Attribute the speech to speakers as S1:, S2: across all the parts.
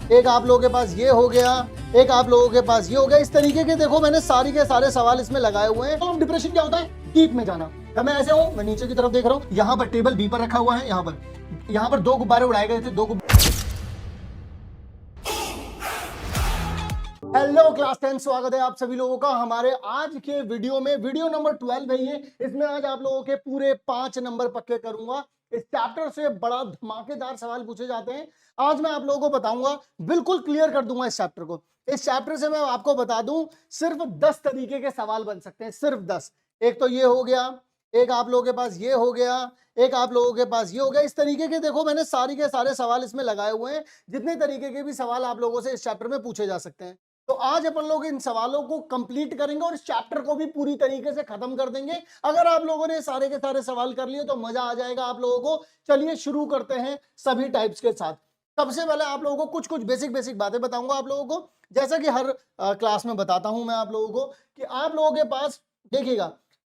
S1: एक आप लोगों के पास ये हो गया, एक आप लोगों के पास ये हो गया। इस तरीके के देखो मैंने सारी के सारे सवाल इसमें लगाए हुए हैं। तो डिप्रेशन क्या होता है? डीप में जाना। जब मैं ऐसे हूं, मैं नीचे की तरफ देख रहा हूं, यहाँ पर टेबल बी पर रखा हुआ है, यहाँ पर 2 गुब्बारे उड़ाए गए थे, 2 गुब्बारे। हेलो क्लास 10, स्वागत है आप सभी लोगों का हमारे आज के वीडियो में। वीडियो नंबर 12 है ये। इसमें आज आप लोगों के पूरे 5 नंबर पक्के करूंगा। इस चैप्टर से बड़ा धमाकेदार सवाल पूछे जाते हैं। आज मैं आप लोगों को बताऊंगा, बिल्कुल क्लियर कर दूंगा इस चैप्टर को। इस चैप्टर से मैं आपको बता दूं, सिर्फ 10 तरीके के सवाल बन सकते हैं, सिर्फ 10। एक तो ये हो गया, एक आप लोगों के पास ये हो गया, एक आप लोगों के पास ये हो गया। इस तरीके के देखो मैंने सारी के सारे सवाल इसमें लगाए हुए हैं। जितने तरीके के भी सवाल आप लोगों से इस चैप्टर में पूछे जा सकते हैं। तो आज अपन लोग इन सवालों को कंप्लीट करेंगे और इस चैप्टर को भी पूरी तरीके से खत्म कर देंगे। अगर आप लोगों ने सारे के सारे सवाल कर लिए तो मजा आ जाएगा आप लोगों को। चलिए शुरू करते हैं सभी टाइप्स के साथ। सबसे पहले आप लोगों को कुछ कुछ बेसिक बेसिक बातें बताऊंगा आप लोगों को, जैसा कि हर क्लास में बताता हूं मैं आप लोगों को, कि आप लोगों के पास देखिएगा,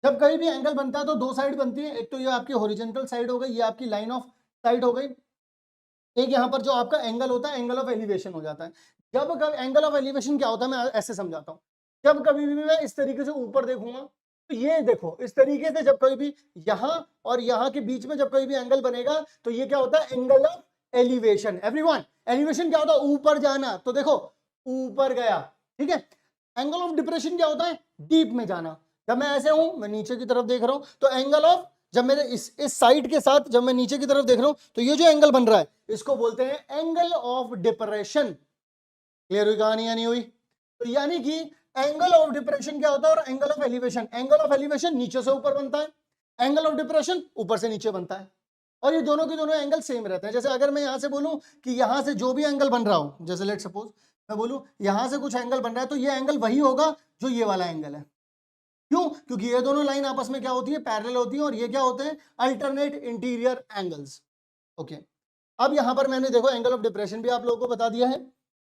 S1: जब कहीं भी एंगल बनता है तो 2 साइड बनती है। एक तो ये आपकी हॉरिजॉन्टल साइड हो गई, ये आपकी लाइन ऑफ साइड हो गई। एक यहाँ पर जो आपका एंगल होता है, एंगल ऑफ एलिवेशन हो जाता है। जब कभी एंगल ऑफ एलिवेशन क्या होता है, मैं ऐसे समझाता हूँ। जब कभी भी मैं इस तरीके से ऊपर देखूंगा तो ये देखो, इस तरीके से जब कभी भी यहाँ और यहाँ के बीच में जब कभी भी एंगल बनेगा तो ये क्या होता है? Angle of elevation. Everyone, elevation क्या होता है? ऊपर जाना। तो देखो ऊपर गया, ठीक है। एंगल ऑफ डिप्रेशन क्या होता है? डीप में जाना। जब मैं ऐसे हूं, मैं नीचे की तरफ देख रहा हूं, तो एंगल ऑफ, जब मेरे इस साइड के साथ जब मैं नीचे की तरफ देख रहा हूं तो ये जो एंगल बन रहा है इसको बोलते हैं एंगल ऑफ डिप्रेशन। क्लियर हुई कहानी या नहीं हुई? तो यानी कि एंगल ऑफ डिप्रेशन क्या होता है और angle of elevation, angle of elevation नीचे से ऊपर बनता है, एंगल ऑफ डिप्रेशन ऊपर से नीचे बनता है। और ये दोनों के दोनों एंगल सेम रहते हैं। जैसे अगर मैं यहां से बोलूं कि यहां से जो भी एंगल बन रहा हो, जैसे लेट सपोज मैं बोलूं यहां से कुछ एंगल बन रहा है, तो ये एंगल वही होगा जो ये वाला एंगल है। क्यों? क्योंकि ये दोनों लाइन आपस में क्या होती है? पैरेलल होती है। और ये क्या होते हैं? Alternate interior angles. ओके, अब यहां पर मैंने देखो एंगल ऑफ डिप्रेशन भी आप लोगों को बता दिया है।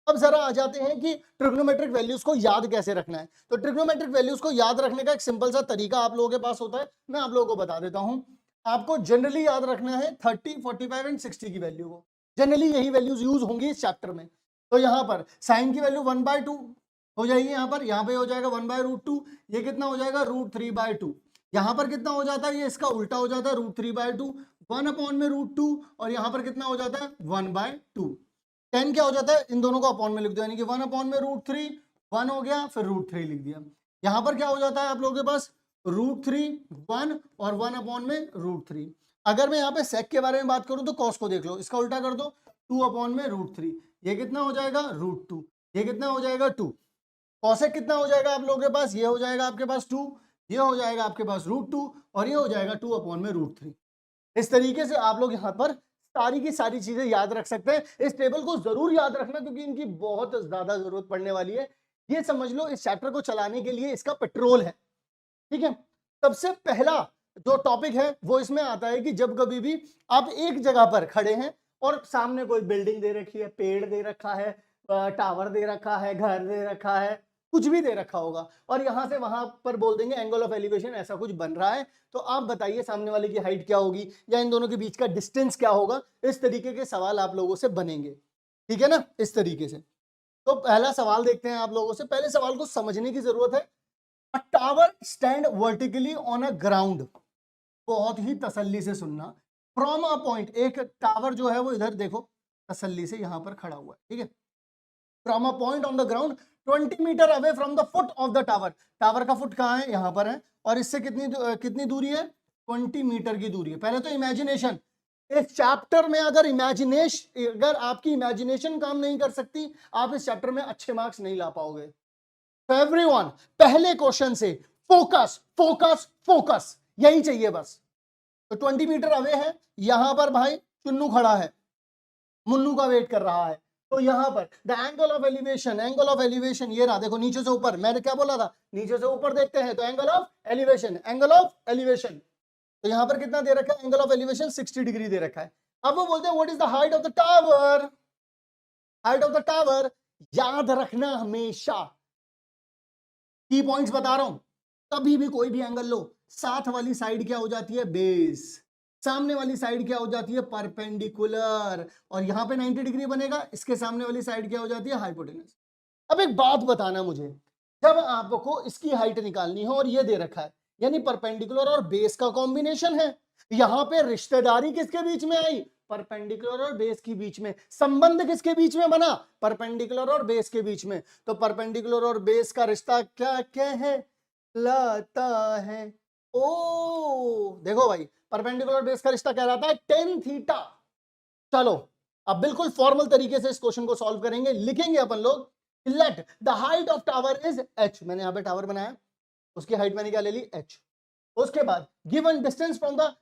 S1: अब जरा आ जाते हैं कि ट्रिग्नोमेट्रिक वैल्यूज को याद कैसे रखना है। तो ट्रिग्नोमेट्रिक वैल्यूज को याद रखने का एक सिंपल सा तरीका आप लोगों के पास होता है, मैं आप लोगों को बता देता हूं। आपको जनरली याद रखना है 30, 45 एंड 60 की वैल्यू को। जनरली यही वैल्यूज यूज होंगी इस चैप्टर में। तो यहां पर साइन की वैल्यू 1/2 हो जाएगी, यहाँ पे हो जाएगा 1/√2। ये कितना हो जाएगा? √3/2। यहाँ पर कितना हो जाता है? ये इसका उल्टा हो जाता है, √3/2, 1/√2। और यहाँ पर कितना हो जाता है? 1/2। 10 क्या हो जाता है? इन दोनों को अपॉन में लिख दो, यानी कि 1/√3, 1 हो गया, फिर √3 लिख दिया। यहाँ पर क्या हो जाता है आप लोगों के पास? √3, 1 और 1/√3। अगर मैं यहाँ पे सेक के बारे में बात करूं तो कॉस को देख लो, इसका उल्टा कर दो, 2/√3। ये कितना हो जाएगा? √2। ये कितना हो जाएगा? 2। कॉसेक कितना हो जाएगा आप लोगों के पास? ये हो जाएगा आपके पास 2, ये हो जाएगा आपके पास √2 और ये हो जाएगा 2/√3। इस तरीके से आप लोग यहाँ पर सारी की सारी चीजें याद रख सकते हैं। इस टेबल को जरूर याद रखना क्योंकि इनकी बहुत ज्यादा जरूरत पड़ने वाली है। ये समझ लो इस चैप्टर को चलाने के लिए इसका पेट्रोल है, ठीक है। सबसे पहला जो टॉपिक है वो इसमें आता है कि जब कभी भी आप एक जगह पर खड़े हैं और सामने कोई बिल्डिंग दे रखी है, पेड़ दे रखा है, टावर दे रखा है, घर दे रखा है, कुछ भी दे रखा होगा, और यहां से वहां पर बोल देंगे एंगल ऑफ एलिवेशन ऐसा कुछ बन रहा है, तो आप बताइए सामने वाले की हाइट क्या होगी या इन दोनों के बीच का डिस्टेंस क्या होगा। इस तरीके के सवाल आप लोगों से बनेंगे, ठीक है ना, इस तरीके से। तो पहला सवाल देखते हैं आप लोगों से। पहले सवाल को समझने की जरूरत है। अ tower stand vertically on a ground. बहुत ही तसल्ली से सुनना। फ्रॉम अ पॉइंट, एक टावर जो है वो इधर देखो तसल्ली से यहां पर खड़ा हुआ है, ठीक है। From a point on the ground 20 metre away from the foot of the tower. Tower का फुट कहाँ है? यहां पर है। और इससे कितनी दूरी है? 20 मीटर की दूरी है। पहले तो इमेजिनेशन, इस चैप्टर में अगर आपकी इमेजिनेशन काम नहीं कर सकती, आप इस चैप्टर में अच्छे मार्क्स नहीं ला पाओगे। तो एवरीवन, पहले क्वेश्चन से फोकस फोकस फोकस, यही चाहिए बस। तो 20 मीटर अवे है, यहां पर भाई चुन्नू खड़ा है, मुन्नू का वेट कर रहा है। तो यहां पर the angle of elevation, angle of elevation ये रहा, देखो नीचे से ऊपर, मैंने क्या बोला था? नीचे से ऊपर देखते हैं तो angle of elevation, angle of elevation. तो यहां पर कितना दे रखा है? एंगल ऑफ एलिवेशन 60 डिग्री दे रखा है। अब वो बोलते हैं what is the height of the tower. Height of the tower याद रखना हमेशा, की पॉइंट्स बता रहा हूं। कभी भी कोई भी एंगल लो, साथ वाली साइड क्या हो जाती है? बेस। सामने वाली साइड क्या हो जाती है, परपेंडिकुलर, और यहां पे 90 डिग्री बनेगा, इसके सामने वाली साइड क्या हो जाती है, हाइपोटेनस। अब एक बात बताना मुझे, जब आपको इसकी हाइट निकालनी है और ये दे रखा है, यानी परपेंडिकुलर और बेस का कॉम्बिनेशन है, यहां पे रिश्तेदारी किसके बीच में आई, परपेंडिकुलर और बेस के बीच में, संबंध किसके बीच में बना, परपेंडिकुलर और बेस के बीच में, तो परपेंडिकुलर और बेस का रिश्ता क्या कहलाता है, ओ देखो भाई, परपेंडिकुलर बेस का रिश्ता क्या रहता है, टेन थीटा। चलो अब बिल्कुल फॉर्मल तरीके से इस क्वेश्चन को सॉल्व करेंगे, लिखेंगे अपन लोग, let the height of tower is h, मैंने यहां पे टावर बनाया, उसकी हाइट मैंने क्या ले ली, h। उसके बाद given distance from the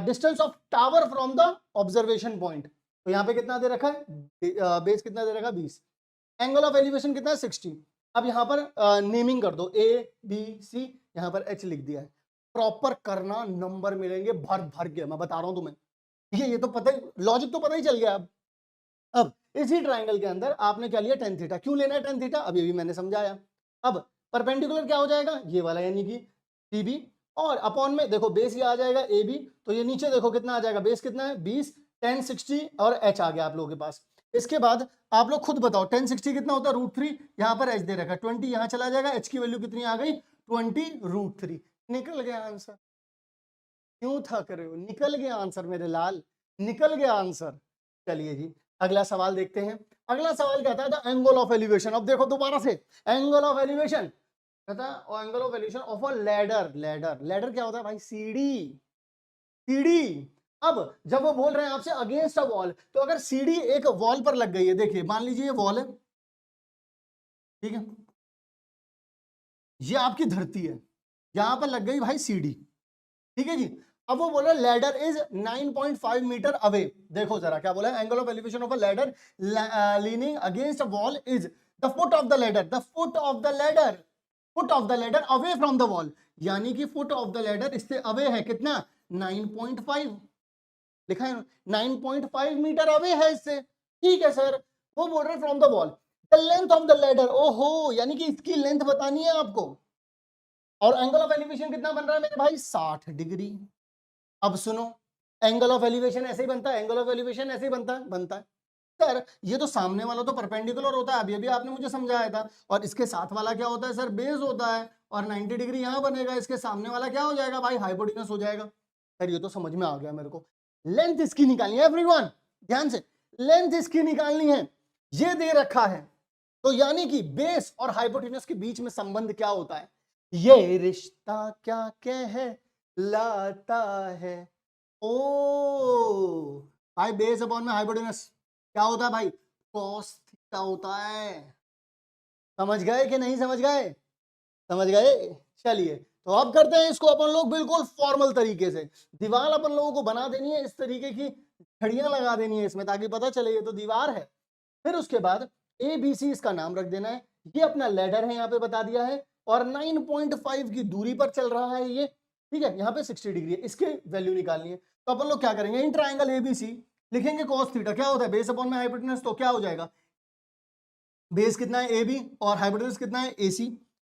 S1: distance of tower from the observation point, तो यहां पे कितना दे रखा है, बेस कितना दे रखा है, 20, एंगल ऑफ एलिवेशन कितना है, 60। अब यहां पर नेमिंग कर दो, ए बी सी, यहां पर h लिख दिया है, प्रॉपर करना, नंबर मिलेंगे भर भर के, मैं बता रहा हूं तुम्हें, ये तो पता ही, लॉजिक तो पता ही चल गया। अब इसी ट्राइंगल के अंदर आपने क्या लिया, टेन थीटा, क्यों लेना है टेन थीटा, अब ये भी मैंने समझाया। अब परपेंडिकुलर क्या हो जाएगा, ये वाला यानी कि टीबी, और अपॉन में देखो बेस ये आ जाएगा ए बी, तो ये नीचे देखो कितना आ जाएगा, बेस कितना है 20, 10 60 और एच आ गया आप लोगों के पास। इसके बाद आप लोग खुद बताओ 10 60 कितना होता है, √3, यहाँ पर एच दे रखा है 20, यहाँ चला जाएगा, एच की वैल्यू कितनी आ गई, 20 √3, निकल गया आंसर। क्यों थक रहे हो, निकल गया आंसर मेरे लाल, निकल गया आंसर। चलिए जी अगला सवाल देखते हैं। अगला सवाल कहता है द एंगल ऑफ एलिवेशन, अब देखो दोबारा से, एंगल ऑफ एलिवेशन कहता है angle of elevation of a ladder, ladder क्या होता है भाई, सीढ़ी, सीढ़ी। अब जब वो बोल रहे हैं आपसे अगेंस्ट अ वॉल, तो अगर सीढ़ी एक वॉल पर लग गई है, देखिए मान लीजिए ये वॉल है, ठीक है, ये आपकी धरती है, यहां पर लग गई भाई सीढ़ी, ठीक है जी। अब वो बोल रहा है लैडर इज 9.5 मीटर अवे, देखो जरा क्या बोला है, angle of elevation of a ladder leaning against a wall is the foot of the ladder, the foot of the ladder, foot of the ladder away from the wall, यानी कि foot of the ladder इससे away है कितना, 9.5 लिखा है, 9.5 metre away है इससे, ठीक है सर। वो बोल रहे from the wall, the length of the ladder, ओहो यानी कि इसकी लेंथ बतानी है आपको, और एंगल ऑफ एलिवेशन कितना बन रहा है मेरे भाई, 60 डिग्री। अब सुनो, एंगल ऑफ एलिवेशन ऐसे ही बनता है, एंगल ऑफ एलिवेशन ऐसे ही बनता है सर, ये तो सामने वाला तो परपेंडिकुलर होता है, अभी अभी आपने मुझे समझाया था, और इसके साथ वाला क्या होता है सर, बेस होता है, और 90 डिग्री यहां बनेगा, इसके सामने वाला क्या हो जाएगा भाई, हाइपोटेनस हो जाएगा। सर ये तो समझ में आ गया मेरे को, लेंथ इसकी निकालनी है एवरीवन, ध्यान से, लेंथ इसकी निकालनी है, ये दे रखा है, तो यानी कि बेस और हाइपोटेनस के बीच में संबंध क्या होता है, ये रिश्ता क्या कहलाता है, ओ भाई बेस अपॉन में हाइपोटेनस क्या होता है भाई, कॉस थीटा होता है, समझ गए कि नहीं समझ गए, समझ गए। चलिए तो अब करते हैं इसको अपन लोग बिल्कुल फॉर्मल तरीके से, दीवार अपन लोगों को बना देनी है, इस तरीके की छड़ियां लगा देनी है इसमें, ताकि पता चले ये तो दीवार है। फिर उसके बाद ए बी सी इसका नाम रख देना है, ये अपना लेडर है यहाँ पे बता दिया है, और 9.5 की दूरी पर चल रहा है ये, ठीक है, यहाँ पे 60 डिग्री है, इसके वैल्यू निकालनी है। तो अपन लोग क्या करेंगे, इन ट्राइंगल एबीसी लिखेंगे कॉस थीटा, क्या होता है बेस अपॉन में हाइपोटेनस, तो क्या हो जाएगा, बेस कितना है ए बी और हाइपोटेनस कितना है ए सी,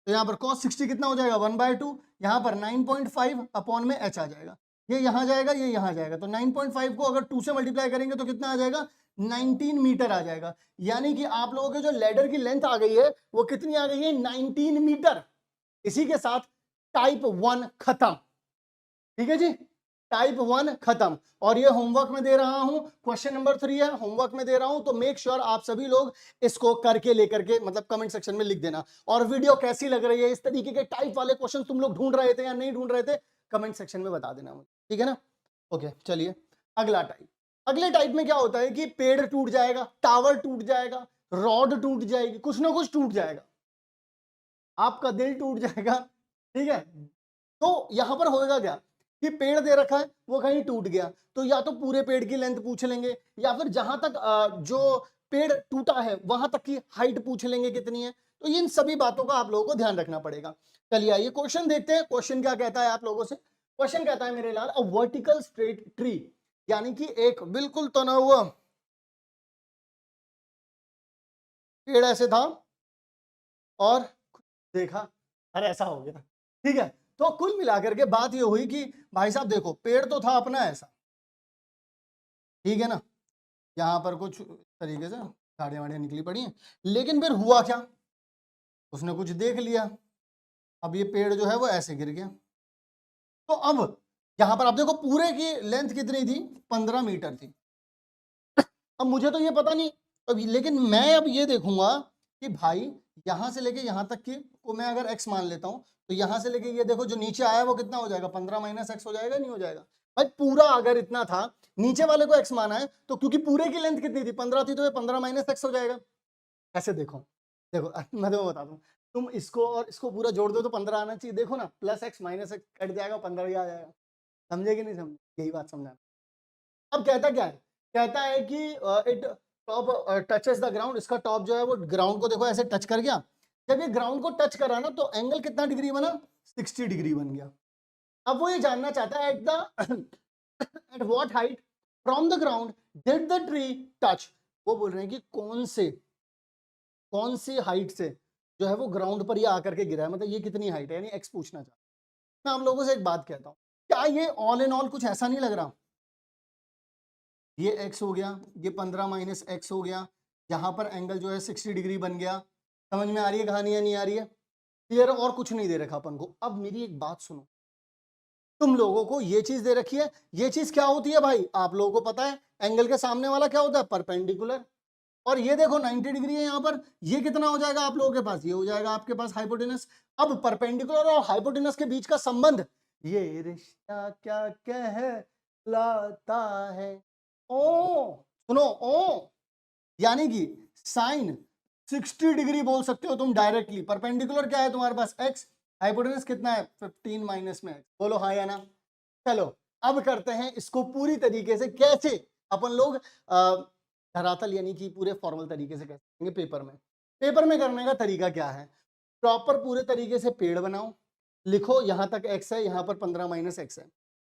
S1: तो यहाँ पर cos 60 कितना हो जाएगा 1/2, यहाँ पर 9.5 अपॉन में h आ जाएगा, ये यहाँ जाएगा ये यहाँ जाएगा, तो 9.5 को अगर 2 से मल्टीप्लाई करेंगे तो कितना आ जाएगा, 19 मीटर आ जाएगा, यानी कि आप लोगों के जो लेडर की लेंथ आ गई है वो कितनी आ गई है, 19 मीटर। इसी के साथ टाइप 1 खत्म, ठीक है जी, टाइप 1 खत्म। और ये होमवर्क में दे रहा हूं, क्वेश्चन नंबर 3 है, होमवर्क में दे रहा हूं, तो मेक श्योर आप सभी लोग इसको करके लेकर के मतलब कमेंट सेक्शन में लिख देना। और वीडियो कैसी लग रही है, इस तरीके के टाइप वाले क्वेश्चन तुम लोग ढूंढ रहे थे या नहीं ढूंढ रहे थे, कमेंट सेक्शन में बता देना मुझे, ठीक है ना। ओके चलिए अगला टाइप, अगले टाइप में क्या होता है कि पेड़ टूट जाएगा, टावर टूट जाएगा, रॉड टूट जाएगी, कुछ ना कुछ टूट जाएगा, आपका दिल टूट जाएगा, ठीक है। तो यहां पर होएगा क्या कि पेड़ दे रखा है वो कहीं टूट गया, तो या तो पूरे पेड़ की लेंथ पूछ लेंगे, या फिर जहां तक जो पेड़ टूटा है वहां तक की हाइट पूछ लेंगे कितनी है, तो इन सभी बातों का आप लोगों को ध्यान रखना पड़ेगा। चलिए आइए क्वेश्चन देखते हैं, क्वेश्चन क्या कहता है आप लोगों से, क्वेश्चन कहता है मेरे लाल अ वर्टिकल स्ट्रेट ट्री, यानी कि एक बिल्कुल तना हुआ पेड़ ऐसे था, और देखा अरे ऐसा हो गया, ठीक है। तो कुल मिलाकर के बात ये हुई कि भाई साहब देखो पेड़ तो था अपना ऐसा, ठीक है ना। यहाँ पर कुछ तरीके से झाड़ियाँ वाड़ियाँ निकली पड़ी हैं, लेकिन फिर हुआ क्या, उसने कुछ देख लिया, अब ये पेड़ जो है वो ऐसे गिर गया। तो अब यहाँ पर आप देखो पूरे की लेंथ कितनी थी, 15 मीटर थी। अब मुझे तो ये पता नहीं, अब लेकिन मैं अब ये देखूंगा कि भाई यहां से लेके यहां तक की को मैं अगर x मान लेता हूं, तो यहां से लेके ये देखो जो नीचे आया वो कितना हो जाएगा, 15 माइनस एक्स हो जाएगा, नहीं हो जाएगा। भाई पूरा अगर इतना था, नीचे वाले को x माना है, तो क्योंकि पूरे की लेंथ कितनी थी, 15 थी, तो ये 15 माइनस एक्स हो जाएगा। ऐसे देखो, देखो मैं तुम्हें बता दूं, तुम इसको और इसको पूरा जोड़ दो तो 15 आना चाहिए, देखो ना, plus x minus x cut जाएगा, 15 ही आ जाएगा। समझे कि नहीं समझे, यही बात समझाना। अब कहता क्या है, कहता है कि it top touches the ground, इसका टॉप जो है वो ग्राउंड को देखो ऐसे टच कर गया। जब ये ग्राउंड को टच करा ना, तो एंगल कितना डिग्री बना, 60 डिग्री बन गया। अब वो ये जानना चाहता है at the eight what height from the ground did the tree touch. वो बोल रहे हैं कि कौन सी हाइट से जो है वो ग्राउंड पर ये आकर के गिरा है, मतलब ये कितनी हाइट है, यानी एक्स पूछना चाहता है। मैं आप लोगों से एक बात कहता हूँ, क्या ये ऑल इन ऑल कुछ ऐसा नहीं लग रहा, ये x हो गया, ये 15 माइनस एक्स हो गया, यहाँ पर एंगल जो है 60 डिग्री बन गया। समझ में आ रही है कहानी या नहीं आ रही है, क्लियर? और कुछ नहीं दे रखा अपन को। अब मेरी एक बात सुनो, तुम लोगों को ये चीज दे रखी है, ये चीज क्या होती है भाई, आप लोगों को पता है एंगल के सामने वाला क्या होता है, परपेंडिकुलर। और ये देखो 90 डिग्री है यहाँ पर, ये कितना हो जाएगा आप लोगों के पास, ये हो जाएगा आपके पास हाइपोटेनस। अब परपेंडिकुलर और हाइपोटेनस के बीच का संबंध, ये रिश्ता क्या कहलाता है, ओ सुनो, ओ यानी कि साइन 60 डिग्री बोल सकते हो तुम डायरेक्टली। परपेंडिकुलर क्या है तुम्हारे पास, एक्स, हाइपोटेनस कितना है 15 माइनस में एक्स, बोलो हाँ या ना। चलो अब करते हैं इसको पूरी तरीके से, कैसे अपन लोग धरातल यानी कि पूरे फॉर्मल तरीके से कैसे करेंगे पेपर में। पेपर में करने का तरीका क्या है, प्रॉपर पूरे तरीके से पेड़ बनाओ, लिखो यहाँ तक एक्स है, यहाँ पर 15 माइनस एक्स है।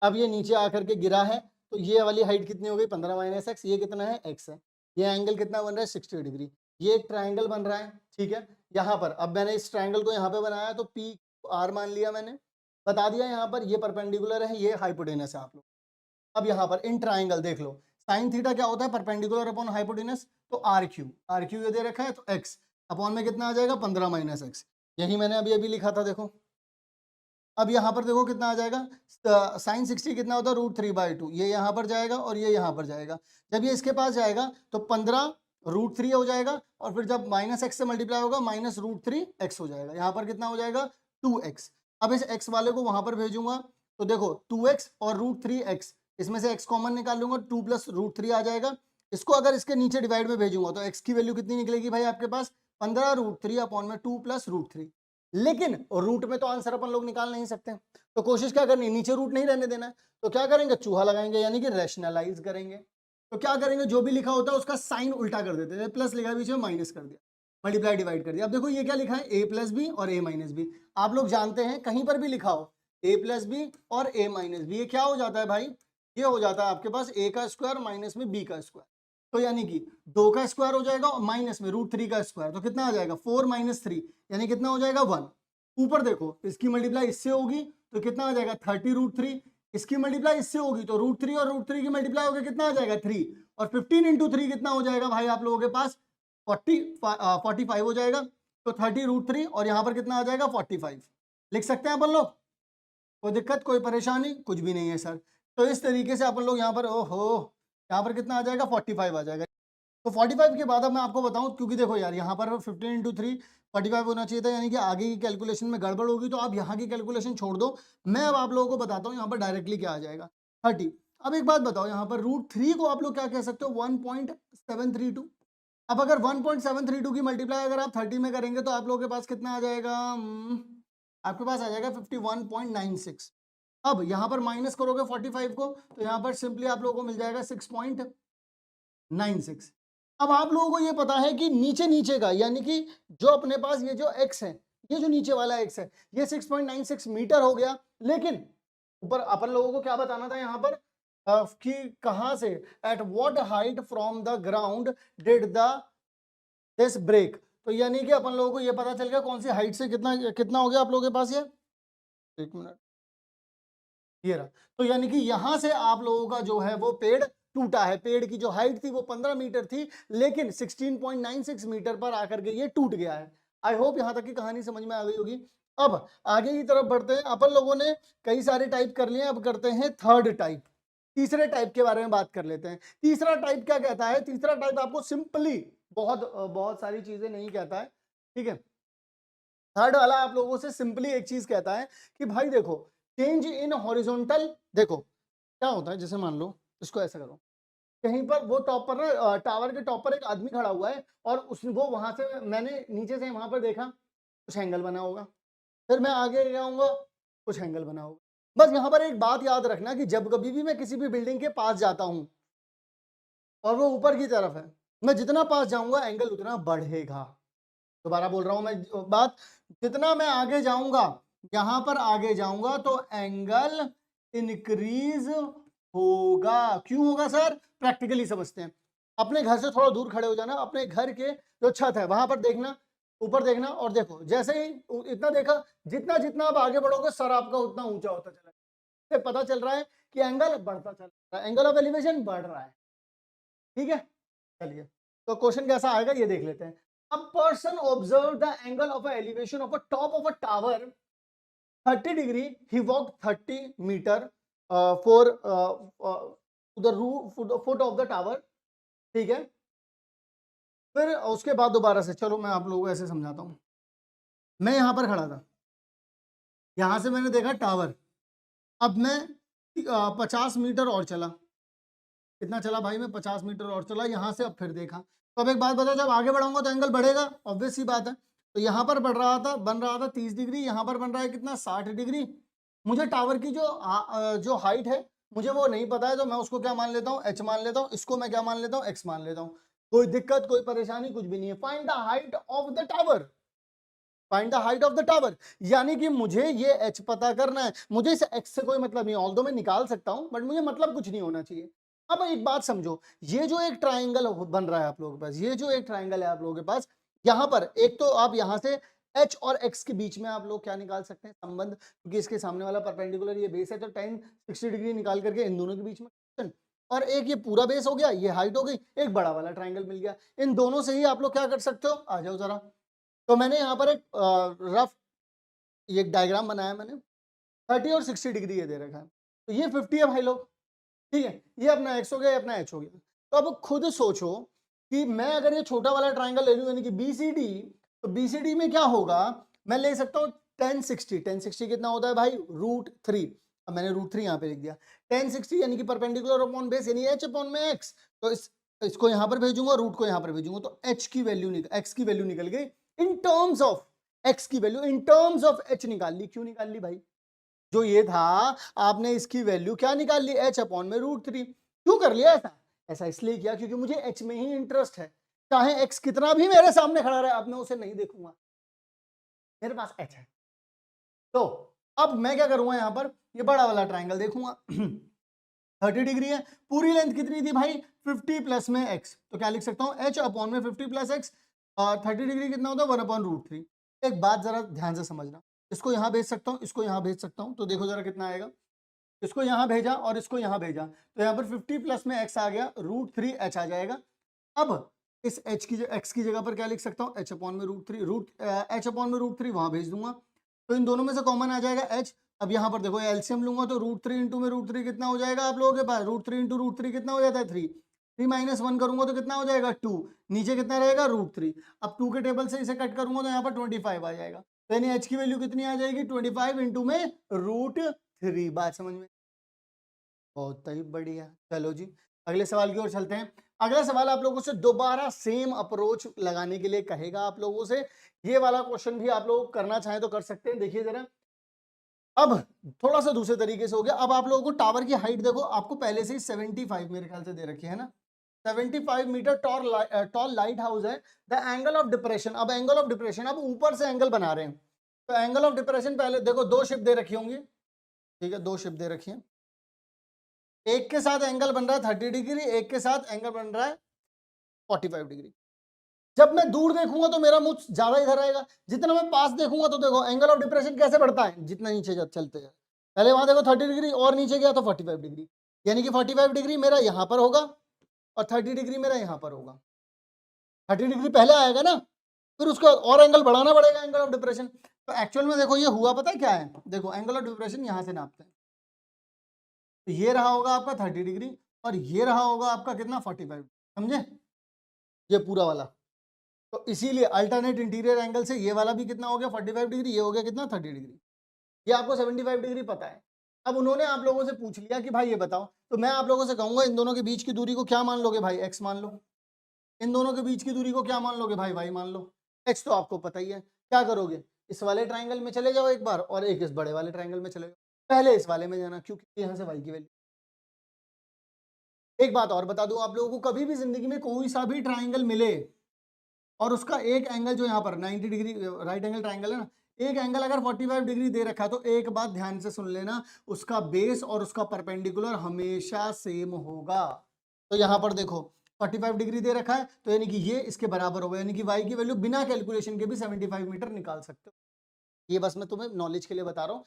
S1: अब ये नीचे आकर के गिरा है, तो ये वाली हाइट कितनी हो गई, 15 माइनस एक्स, ये कितना है, एक्स है। ये एंगल कितना बन रहा है, 60 डिग्री। ये एक ट्राइंगल बन रहा है, ठीक है। यहाँ पर अब मैंने इस ट्राइंगल को यहाँ पे बनाया, तो पी आर मान लिया मैंने, बता दिया यहाँ पर ये परपेंडिकुलर है, ये हाइपोटेनस है आप लोग। अब यहाँ पर इन ट्राइंगल देख लो, साइन थीटा क्या होता है, परपेंडिकुलर अपॉन हाइपोटेनस, तो आर क्यू ये दे रखा है, तो एक्स अपॉन में कितना आ जाएगा, 15 माइनस एक्स। यही मैंने अभी अभी लिखा था, देखो। अब यहाँ पर देखो कितना आ जाएगा, साइन 60 कितना होता है, √3/2, ये यहाँ पर जाएगा और ये यहाँ पर जाएगा। जब ये इसके पास जाएगा तो 15 √3 हो जाएगा, और फिर जब माइनस एक्स से मल्टीप्लाई होगा माइनस √3x हो जाएगा। यहाँ पर कितना हो जाएगा, 2x। अब इस x वाले को वहां पर भेजूंगा, तो देखो 2x और √3x, इसमें से x कॉमन निकाल लूंगा, 2 + √3 आ जाएगा। इसको अगर इसके नीचे डिवाइड में भेजूंगा तो x की वैल्यू कितनी निकलेगी भाई आपके पास, 15 √3 अपॉन में 2 + √3। लेकिन रूट में तो आंसर अपन लोग निकाल नहीं सकते, तो कोशिश क्या करनी है, नीचे रूट नहीं रहने देना है। तो क्या करेंगे, चूहा लगाएंगे, यानी कि रैशनलाइज करेंगे। तो क्या करेंगे, जो भी लिखा होता है उसका साइन उल्टा कर देते हैं, प्लस लिखा बीच में माइनस कर दिया, मल्टीप्लाई डिवाइड कर दिया। अब देखो ये क्या लिखा है, a + b और a - b। आप लोग जानते हैं कहीं पर भी लिखा हो a + b और a - b, ये क्या हो जाता है भाई, ये हो जाता है आपके पास a का स्क्वायर माइनस में b का स्क्वायर। तो यानी कि 2 का स्क्वायर हो जाएगा और माइनस में √3 का स्क्वायर, तो कितना आ जाएगा, 4 - 3, यानी कितना हो जाएगा, 1। ऊपर देखो इसकी मल्टीप्लाई इससे होगी तो कितना आ जाएगा, 30 √3। इसकी मल्टीप्लाई इससे होगी तो √3 और √3 की मल्टीप्लाई होगी, कितना आ जाएगा, 3। और 15 × 3 कितना हो जाएगा भाई आप लोगों के पास, 45 हो जाएगा। तो 30 √3 और यहाँ पर कितना आ जाएगा, 45 लिख सकते हैं अपन लोग। कोई दिक्कत, कोई परेशानी, कुछ भी नहीं है सर। तो इस तरीके से अपन लोग यहाँ पर, ओहो, यहाँ पर कितना आ जाएगा, 45 आ जाएगा। तो 45 के बाद अब मैं आपको बताऊं, क्योंकि देखो यार यहाँ पर 15 × 3 45 होना चाहिए था, यानी कि आगे की कैलकुलेशन में गड़बड़ होगी, तो आप यहाँ की कैलकुलेशन छोड़ दो। मैं अब आप लोगों को बताता हूँ यहाँ पर डायरेक्टली क्या आ जाएगा, 30। अब एक बात बताओ, यहाँ पर √3 को आप लोग क्या कह सकते हो, 1.732। अब अगर 1.732 की मल्टीप्लाई अगर आप 30 में करेंगे तो आप लोगों के पास कितना आ जाएगा, आपके पास आ जाएगा 51.96। अब यहाँ पर माइनस करोगे 45 को, तो यहाँ पर सिंपली आप लोगों को मिल जाएगा 6.96। अब आप लोगों को ये पता है कि नीचे नीचे का, यानी कि जो अपने पास ये जो x है, ये जो नीचे वाला x है, ये 6.96 मीटर हो गया। लेकिन ऊपर अपन लोगों को क्या बताना था यहाँ पर, कि कहां से, at what height from the ground did the this break. तो यानी कि अपन लोगों को ये पता चल गया कौन सी हाइट से कितना कितना हो गया आप लोगों के पास, ये 1 मिनट, ये रहा। तो यानी कि यहां से आप लोगों का जो है वो पेड़ टूटा है। पेड़ की जो हाइट थी वो 15 मीटर थी, लेकिन 16.96 मीटर पर आकर के ये टूट गया है। आई होप यहां तक की कहानी समझ में आ गई होगी। अब आगे की तरफ बढ़ते हैं। अपन लोगों ने कई सारे टाइप कर लिए, अब करते हैं थर्ड टाइप। तीसरे टाइप के बारे में बात कर लेते हैं। तीसरा टाइप क्या कहता है? तीसरा टाइप आपको सिंपली बहुत बहुत सारी चीजें नहीं कहता है, ठीक है। थर्ड वाला आप लोगों से सिंपली एक चीज कहता है कि भाई देखो, चेंज इन हॉरिजॉन्टल, देखो क्या होता है, जैसे मान लो इसको ऐसा करो, कहीं पर वो टॉप पर ना, टावर के टॉप पर एक आदमी खड़ा हुआ है और उस वो वहां से, मैंने नीचे से वहां पर देखा, कुछ एंगल बना होगा। फिर मैं आगे जाऊंगा, कुछ एंगल बना होगा। बस यहाँ पर एक बात याद रखना कि जब कभी भी मैं किसी भी बिल्डिंग के पास जाता हूँ और वो ऊपर की तरफ है, मैं जितना पास जाऊंगा एंगल उतना बढ़ेगा। दोबारा बोल रहा हूं मैं बात, जितना मैं आगे जाऊंगा, यहां पर आगे जाऊंगा तो एंगल इंक्रीज होगा। क्यों होगा सर? प्रैक्टिकली समझते हैं। अपने घर से थोड़ा दूर खड़े हो जाना, अपने घर के जो छत है वहां पर देखना, ऊपर देखना और देखो, जैसे ही इतना देखा, जितना जितना आप आगे बढ़ोगे सर आपका उतना ऊंचा होता चला, इससे पता चल रहा है कि एंगल बढ़ता चल रहा है, एंगल ऑफ एलिवेशन बढ़ रहा है, ठीक है। चलिए, तो क्वेश्चन कैसा आएगा ये देख लेते हैं। A person observed the angle of a elevation of a top of a tower 30 degree. He walked 30 meter for the roof, foot of the tower, ठीक है। फिर उसके बाद दोबारा से, चलो मैं आप लोगों को ऐसे समझाता हूँ। मैं यहां पर खड़ा था, यहां से मैंने देखा टावर, अब मैं 50 मीटर और चला। कितना चला भाई? मैं 50 मीटर और चला यहां से। अब फिर देखा, तो अब एक बात बता, जब आगे बढ़ाऊंगा तो एंगल बढ़ेगा, ऑब्वियस सी बात है। तो यहाँ पर बढ़ रहा था, बन रहा था 30 डिग्री, यहाँ पर बन रहा है कितना? 60 डिग्री। मुझे टावर की जो हाइट है मुझे वो नहीं पता है, तो मैं उसको क्या मान लेता हूँ? h मान लेता हूँ। इसको मैं क्या मान लेता हूँ? x मान लेता हूँ। कोई दिक्कत, कोई परेशानी कुछ भी नहीं है। Find the height of the tower, find the height of the tower, यानी कि मुझे ये h पता करना है। मुझे इस x से कोई मतलब नहीं, ऑल्दो मैं निकाल सकता हूं बट मुझे मतलब कुछ नहीं होना चाहिए। अब एक बात समझो, ये जो एक ट्राइंगल बन रहा है आप लोगों के पास, ये जो एक ट्राइंगल है आप लोगों के पास, यहां पर एक तो आप यहां से h और x के बीच में आप लोग क्या निकाल सकते हैं? संबंध, क्योंकि इसके सामने वाला परपेंडिकुलर ये बेस है, तो tan 60 डिग्री निकाल करके इन दोनों के बीच में, और एक ये पूरा बेस हो गया, ये हाइट हो गई, एक बड़ा वाला ट्राइंगल मिल गया। इन दोनों से ही आप लोग क्या कर सकते हो? आ जाओ जरा। तो मैंने यहाँ पर एक रफ ये डायग्राम बनाया मैंने, 30 और 60 डिग्री ये दे रखा है, तो ये 50 है भाई लोग, ठीक है। ये अपना x हो गया, ये अपना h हो गया। तो अब खुद सोचो कि मैं अगर ये छोटा वाला ट्राइंगल ले लूं, यानी कि BCD, तो BCD में क्या होगा? मैं ले सकता हूँ 1060। 1060 कितना होता है भाई? √3। अब मैंने √3 यहाँ पे लिख दिया। 1060 यानी कि परपेंडिकुलर अपॉन बेस, यानी h अपॉन में x। तो इसको यहाँ पर भेजूंगा, रूट को यहाँ पर भेजूंगा, तो h की वैल्यू x की वैल्यू निकल गई इन टर्म्स ऑफ x की value in terms of h निकाल ली। क्यों निकाल ली भाई? जो ये था आपने इसकी वैल्यू क्या निकाल ली? h अपॉन में √3। क्यों कर लिया ऐसा? ऐसा इसलिए किया क्योंकि मुझे h में ही इंटरेस्ट है, चाहे x कितना भी मेरे सामने खड़ा रहे, अब मैं उसे नहीं देखूंगा, मेरे पास h है। तो अब मैं क्या करूंगा? यहां पर ये बड़ा वाला ट्राइंगल देखूंगा 30 डिग्री है, पूरी लेंथ कितनी थी भाई? 50 प्लस में x, तो क्या लिख सकता हूं? h अपॉन में 50 प्लस x, और 30 डिग्री कितना होता है? 1/√3। एक बात जरा ध्यान से समझना, इसको यहां भेज सकता हूं, इसको यहां भेज सकता हूं, तो देखो जरा कितना आएगा। इसको यहां भेजा और इसको यहां भेजा, तो यहां पर 50 प्लस में x आ गया, √3h आ जाएगा। अब इस h की x की जगह पर क्या लिख सकता हूं? h अपॉन में √3, h अपॉन में √3 वहां भेज दूंगा, तो इन दोनों में से कॉमन आ जाएगा h। अब यहाँ पर देखो एलसीएम लूंगा तो √3 इंटू में √3 कितना हो जाएगा आप लोगों के पास? √3 इंटू √3 कितना हो जाता है? 3। 3 माइनस 1 करूंगा तो कितना हो जाएगा? 2। नीचे कितना रहेगा? √3। अब 2 के टेबल से इसे कट करूंगा तो यहाँ पर 25 आ जाएगा, तो यानी h की वैल्यू कितनी आ जाएगी? 25 इंटू में √3। बात समझ में? बहुत ही बढ़िया। चलो जी, अगले सवाल की ओर चलते हैं। अगला सवाल आप लोगों से दोबारा सेम अप्रोच लगाने के लिए कहेगा आप लोगों से। ये वाला क्वेश्चन भी आप लोग करना चाहें तो कर सकते हैं। देखिए जरा, अब थोड़ा सा दूसरे तरीके से हो गया। अब आप लोगों को टावर की हाइट देखो, आपको पहले से ही 75 मेरे ख्याल से दे रखी है ना, 75 मीटर टॉल लाइट हाउस है। द एंगल ऑफ डिप्रेशन, अब एंगल ऑफ डिप्रेशन, अब ऊपर से एंगल बना रहे हैं, तो एंगल ऑफ डिप्रेशन पहले देखो, दो शिप दे रखी होंगी, ठीक है, दो शिप दे रखी है। एक के साथ एंगल बन रहा है 30 डिग्री, एक के साथ एंगल बन रहा है 45 डिग्री। जब मैं दूर देखूंगा तो मेरा मुंह ज्यादा इधर आएगा, जितना मैं पास देखूंगा तो देखो एंगल ऑफ डिप्रेशन कैसे बढ़ता है, जितना नीचे चलते हैं। पहले वहां देखो 30 डिग्री और नीचे गया तो 45 डिग्री। यानी कि 45 डिग्री मेरा यहाँ पर होगा और 30 डिग्री मेरा यहाँ पर होगा। 30 डिग्री पहले आएगा ना, फिर उसका और एंगल बढ़ाना पड़ेगा, एंगल ऑफ डिप्रेशन। तो एक्चुअल में देखो ये हुआ पता है क्या है, देखो एंगल ऑफ डिप्रेशन यहाँ से नापते हैं, तो ये रहा होगा आपका 30 डिग्री और ये रहा होगा आपका कितना 45, समझे, ये पूरा वाला। तो इसीलिए अल्टरनेट इंटीरियर एंगल से ये वाला भी कितना हो गया 45 डिग्री, ये हो गया कितना 30 डिग्री। ये आपको 75 डिग्री पता है। अब उन्होंने आप लोगों से पूछ लिया कि भाई ये बताओ, तो मैं आप लोगों से कहूंगा इन दोनों के बीच की दूरी को क्या मान लोगे भाई, एक्स मान लो। इन दोनों के बीच की दूरी को क्या मान लोगे भाई, वाई मान लो। एक्स तो आपको पता ही है, क्या करोगे, इस वाले ट्राइंगल में चले जाओ एक बार और एक इस बड़े वाले ट्राइंगल में चले जाओ। पहले इस वाले में जाना क्योंकि यहाँ से वाई की वैल्यू। एक बात और बता दूं आप लोगों को, कभी भी जिंदगी में कोई सा भी ट्राइंगल मिले और उसका एक एंगल जो यहाँ पर 90 डिग्री राइट एंगल ट्राइंगल है ना, एक एंगल अगर 45 डिग्री दे रखा है तो एक बात ध्यान से सुन लेना, उसका बेस और उसका परपेंडिकुलर हमेशा सेम होगा। तो यहाँ पर देखो 45 डिग्री दे रखा है, तो यानी कि ये इसके बराबर होगा, यानी कि y की वैल्यू बिना कैलकुलेशन के भी 75 मीटर निकाल सकते हो। ये बस मैं तुम्हें नॉलेज के लिए बता रहा हूँ,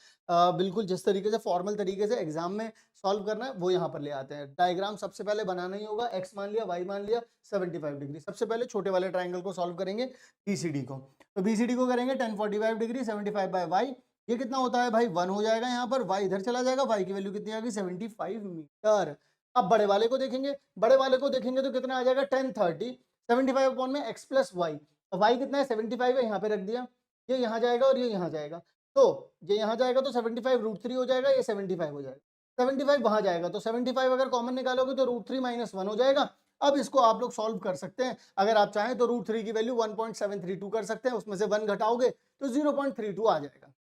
S1: बिल्कुल जिस तरीके से फॉर्मल तरीके से एग्जाम में सॉल्व करना है वो यहाँ पर ले आते हैं। डायग्राम सबसे पहले बनाना ही होगा, एक्स मान लिया, वाई मान लिया, 75 डिग्री। सबसे पहले छोटे वाले ट्राइंगल को सॉल्व करेंगे, बीसीडी को। तो बीसीडी को करेंगे 1045 डिग्री, 75 बाय वाई, ये कितना होता है भाई 1 हो जाएगा, यहाँ पर वाई इधर चला जाएगा, वाई की वैल्यू कितनी आ गई 75 मीटर। अब बड़े वाले को देखेंगे, बड़े वाले को देखेंगे तो कितना आ जाएगा 1030, 75 अपॉन में एक्स प्लस वाई, वाई कितना है 75 है, यहाँ पे रख दिया, ये यहाँ जाएगा और ये यहाँ जाएगा, तो ये यहाँ जाएगा तो 75 √3 हो जाएगा, ये 75 हो जाएगा, 75 वहां जाएगा तो 75 अगर कॉमन निकालोगे तो √3 - 1 हो जाएगा। अब इसको आप लोग सॉल्व कर सकते हैं, अगर आप चाहें तो √3 की वैल्यू 1.732 कर सकते हैं, उसमें से 1 घटाओगे तो 0.32 आ जाएगा,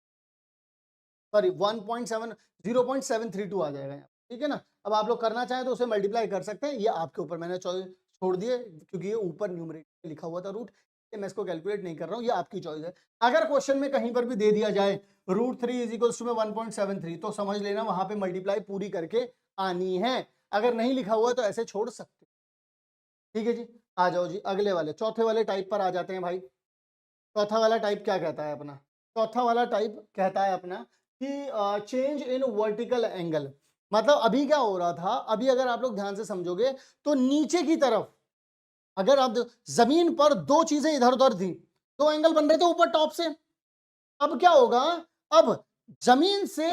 S1: सॉरी 0.732 आ जाएगा यहाँ, ठीक है ना। अब आप लोग करना चाहें तो उसे मल्टीप्लाई कर सकते हैं, ये आपके ऊपर, मैंने चॉइस छोड़ दिए क्योंकि ये ऊपर न्यूमरेटर लिखा हुआ था रूट, मैं इसको कैलकुलेट नहीं कर रहा हूँ, ये आपकी चॉइस है। अगर क्वेश्चन में कहीं पर भी दे दिया जाए √3 = 1.73 तो समझ लेना वहां पे मल्टीप्लाई पूरी करके आनी है, अगर नहीं लिखा हुआ तो ऐसे छोड़ सकते, ठीक है जी। आ जाओ जी अगले वाले चौथे वाले टाइप पर आ जाते हैं भाई। चौथा वाला टाइप क्या कहता है अपना, चौथा वाला टाइप कहता है अपना कि चेंज इन वर्टिकल एंगल। मतलब अभी क्या हो रहा था, अभी अगर आप लोग ध्यान से समझोगे तो नीचे की तरफ अगर आप जमीन पर दो चीजें इधर उधर थी, दो एंगल बन रहे थे ऊपर टॉप से, अब क्या होगा, अब जमीन से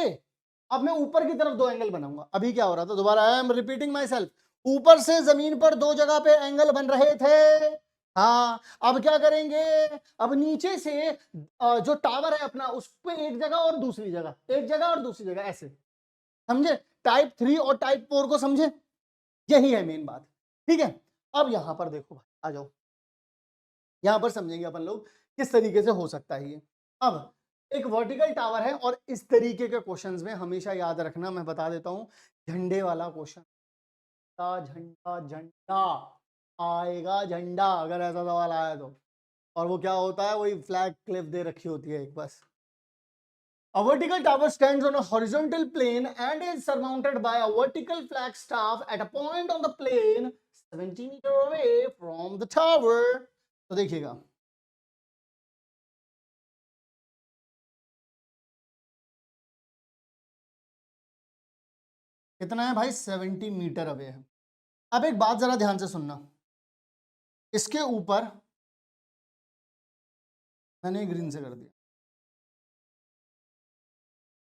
S1: अब मैं ऊपर की तरफ दो एंगल बनाऊंगा। अभी क्या हो रहा था, दोबारा I am repeating my self, ऊपर से जमीन पर दो जगह पे एंगल बन रहे थे, हाँ अब क्या करेंगे, अब नीचे से जो टावर है अपना उस पे एक जगह और दूसरी जगह, एक जगह और दूसरी जगह, ऐसे समझे, टाइप 3 और टाइप 4 को समझे, यही है मेन बात, ठीक है। अब यहां पर देखो भाई, आ जाओ यहां पर समझेंगे अपन लोग किस तरीके से हो सकता है ये। अब एक वर्टिकल टावर है और इस तरीके के क्वेश्चंस में हमेशा याद रखना, मैं बता देता हूं, झंडे वाला क्वेश्चन, झंडा झंडा आएगा, झंडा अगर ऐसा सवाल आया तो, और वो क्या होता है, वही फ्लैग क्लिप दे रखी होती है एक बस। A vertical tower stands on a horizontal plane and is surmounted by a vertical flag staff at a point on the plane 70 meter away from the tower. तो देखिएगा कितना है भाई, 70 मीटर अवे है। अब एक बात जरा ध्यान से सुनना, इसके ऊपर मैंने ग्रीन से कर दिया,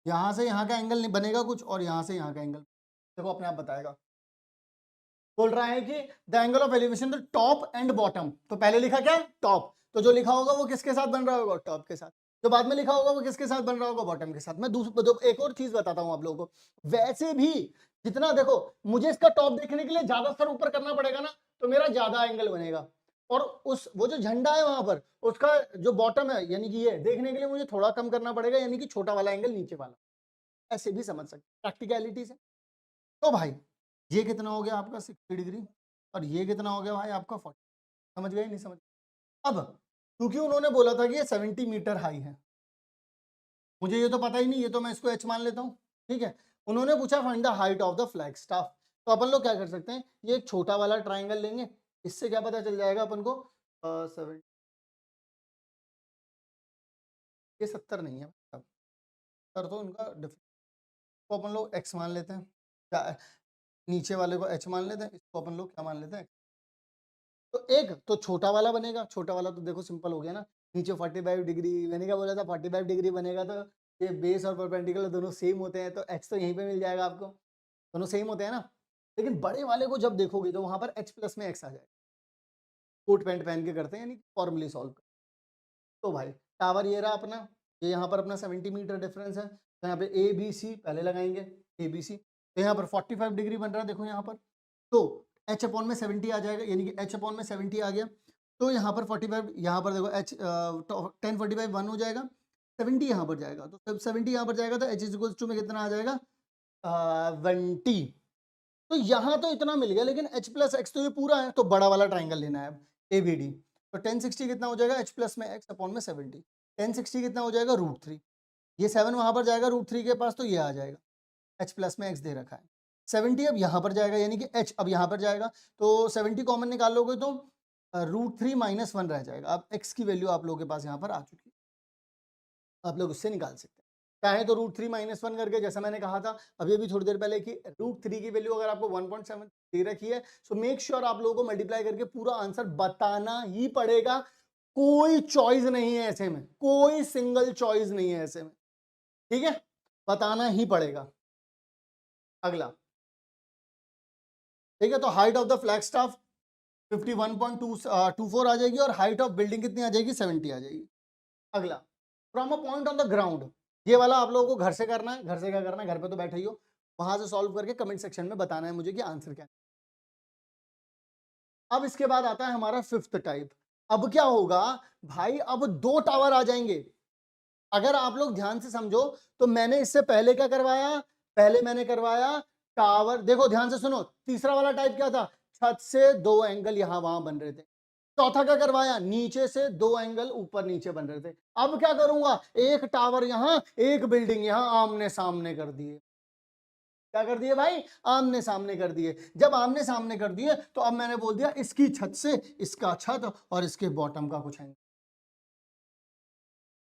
S1: यहां से यहां का एंगल नहीं बनेगा कुछ और यहां से यहां का एंगल देखो अपने आप बताएगा। बोल रहा है कि the angle of elevation the top and bottom, तो पहले लिखा क्या है टॉप, तो जो लिखा होगा वो किसके साथ बन रहा होगा, टॉप के साथ, जो बाद में लिखा होगा वो किसके साथ बन रहा होगा, बॉटम के साथ। मैं एक और चीज बताता हूं आप लोगों को, वैसे भी जितना देखो मुझे इसका टॉप देखने के लिए ज्यादा सर ऊपर करना पड़ेगा ना, तो मेरा ज्यादा एंगल बनेगा, और उस वो जो झंडा है वहां पर उसका जो बॉटम है यानी कि ये देखने के लिए मुझे थोड़ा कम करना पड़ेगा, यानी कि छोटा वाला एंगल नीचे वाला, ऐसे भी समझ सकते प्रैक्टिकलिटी से। तो भाई ये कितना हो गया आपका 60 डिग्री और ये कितना हो गया भाई आपका 40, समझ गए नहीं समझ। अब क्योंकि उन्होंने बोला था कि ये 70 मीटर हाई है, मुझे ये तो पता ही नहीं, ये तो मैं इसको एच मान लेता हूँ, ठीक है। उन्होंने पूछा find the height of the flag staff, तो अपन लोग क्या कर सकते हैं, ये एक छोटा वाला ट्राइंगल लेंगे, इससे क्या पता चल जाएगा अपन को 70, ये 70 नहीं है, 70 तो उनका डिफरेंस, तो अपन लोग एक्स मान लेते हैं, नीचे वाले को h मान लेते हैं, इसको अपन लोग क्या मान लेते हैं। तो एक तो छोटा वाला बनेगा, छोटा वाला तो देखो सिंपल हो गया ना, नीचे 45 डिग्री, मैंने क्या बोला था 45 डिग्री बनेगा तो ये बेस और परपेंडिकुलर दोनों सेम होते हैं, तो x तो यहीं पे मिल जाएगा आपको, दोनों सेम होते हैं ना। लेकिन बड़े वाले को जब देखोगे तो वहां पर h प्लस में x आ जाएगा, कोट पैंट पहन के करते हैं यानी फॉर्मली सॉल्व। तो भाई टावर ये रहा अपना, ये यहाँ पर अपना 70 मीटर डिफरेंस है, तो यहाँ पे ए बी सी पहले लगाएंगे, ए बी सी, तो यहाँ पर 45 डिग्री बन रहा है देखो यहाँ पर, तो h अपॉन में 70 आ जाएगा, यानी कि h अपॉन में 70 आ गया, तो यहाँ पर 45, यहाँ पर देखो h 1045 1 हो जाएगा, 70 यहाँ पर जाएगा, तो 70 यहाँ पर जाएगा तो h इज इक्वल टू में कितना आ जाएगा 20। तो यहाँ तो इतना मिल गया, लेकिन h प्लस एक्स तो ये पूरा है, तो बड़ा वाला ट्राइंगल लेना है अब ABD। तो 1060 कितना हो जाएगा h प्लस में x अपॉन में 70, 1060 कितना हो जाएगा √3, ये 7 वहां पर जाएगा √3 के पास, तो ये आ जाएगा h प्लस में x दे रखा है, 70 अब यहाँ पर जाएगा, यानी कि h अब यहाँ पर जाएगा, तो 70 कॉमन निकाल लोगे तो √3 - 1 रह जाएगा। अब x की वैल्यू आप लोगों के पास यहाँ पर आ चुकी है, आप लोग उससे निकाल सकते हैं, चाहे तो √3 - 1 करके, जैसा मैंने कहा था अभी अभी थोड़ी देर पहले कि √3 की वैल्यू अगर आपको 1.7 दे रखी है, सो मेक श्योर आप लोगों को मल्टीप्लाई करके पूरा आंसर बताना ही पड़ेगा, कोई चॉइस नहीं है ऐसे में, कोई सिंगल चॉइस नहीं है ऐसे में, ठीक है, बताना ही पड़ेगा। अगला, ठीक है, तो height of the flag staff 51.24 आ जाएगी, और हाइट ऑफ बिल्डिंग कितनी आ जाएगी 70 आ जाएगी। अगला, from a point on the ground, ये वाला आप लोगों को घर से करना है, घर से क्या करना है, घर पे तो बैठे ही हो, वहां से सॉल्व करके कमेंट सेक्शन में बताना है मुझे कि आंसर क्या है। अब इसके बाद आता है हमारा फिफ्थ टाइप। अब क्या होगा भाई, अब दो टावर आ जाएंगे। अगर आप लोग ध्यान से समझो तो मैंने इससे पहले क्या करवाया, पहले मैंने करवाया टावर, देखो ध्यान से सुनो, तीसरा वाला टाइप क्या था, छत से दो एंगल यहां वहां बन रहे थे, चौथा क्या करवाया, नीचे से दो एंगल ऊपर नीचे बन रहे थे। अब क्या करूंगा, एक टावर यहां एक बिल्डिंग यहां आमने सामने कर दिए, क्या कर दिए भाई, आमने सामने कर दिए। जब आमने सामने कर दिए तो अब मैंने बोल दिया इसकी छत से इसका छत और इसके बॉटम का कुछ एंगल,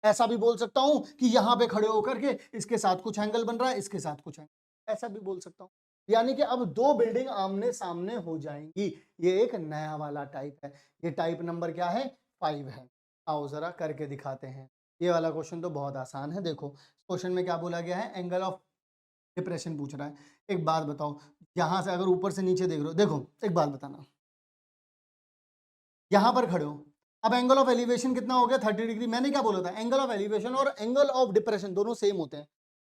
S1: ऐसा भी बोल सकता हूं कि यहां पे खड़े होकर के इसके साथ कुछ एंगल बन रहा है, इसके साथ कुछ एंगल, ऐसा भी बोल सकता हूं, यानी कि अब दो बिल्डिंग आमने सामने हो जाएंगी। ये एक नया वाला टाइप है, ये टाइप नंबर क्या है 5 है। आओ जरा करके दिखाते हैं। ये वाला क्वेश्चन तो बहुत आसान है, देखो क्वेश्चन में क्या बोला गया है, एंगल ऑफ डिप्रेशन पूछ रहा है। एक बात बताओ, यहां से अगर ऊपर से नीचे देख रहे हो, देखो एक बात बताना, यहां पर खड़े हो, अब एंगल ऑफ एलिवेशन कितना हो गया 30 डिग्री। मैंने क्या बोला था, एंगल ऑफ एलिवेशन और एंगल ऑफ डिप्रेशन दोनों सेम होते हैं।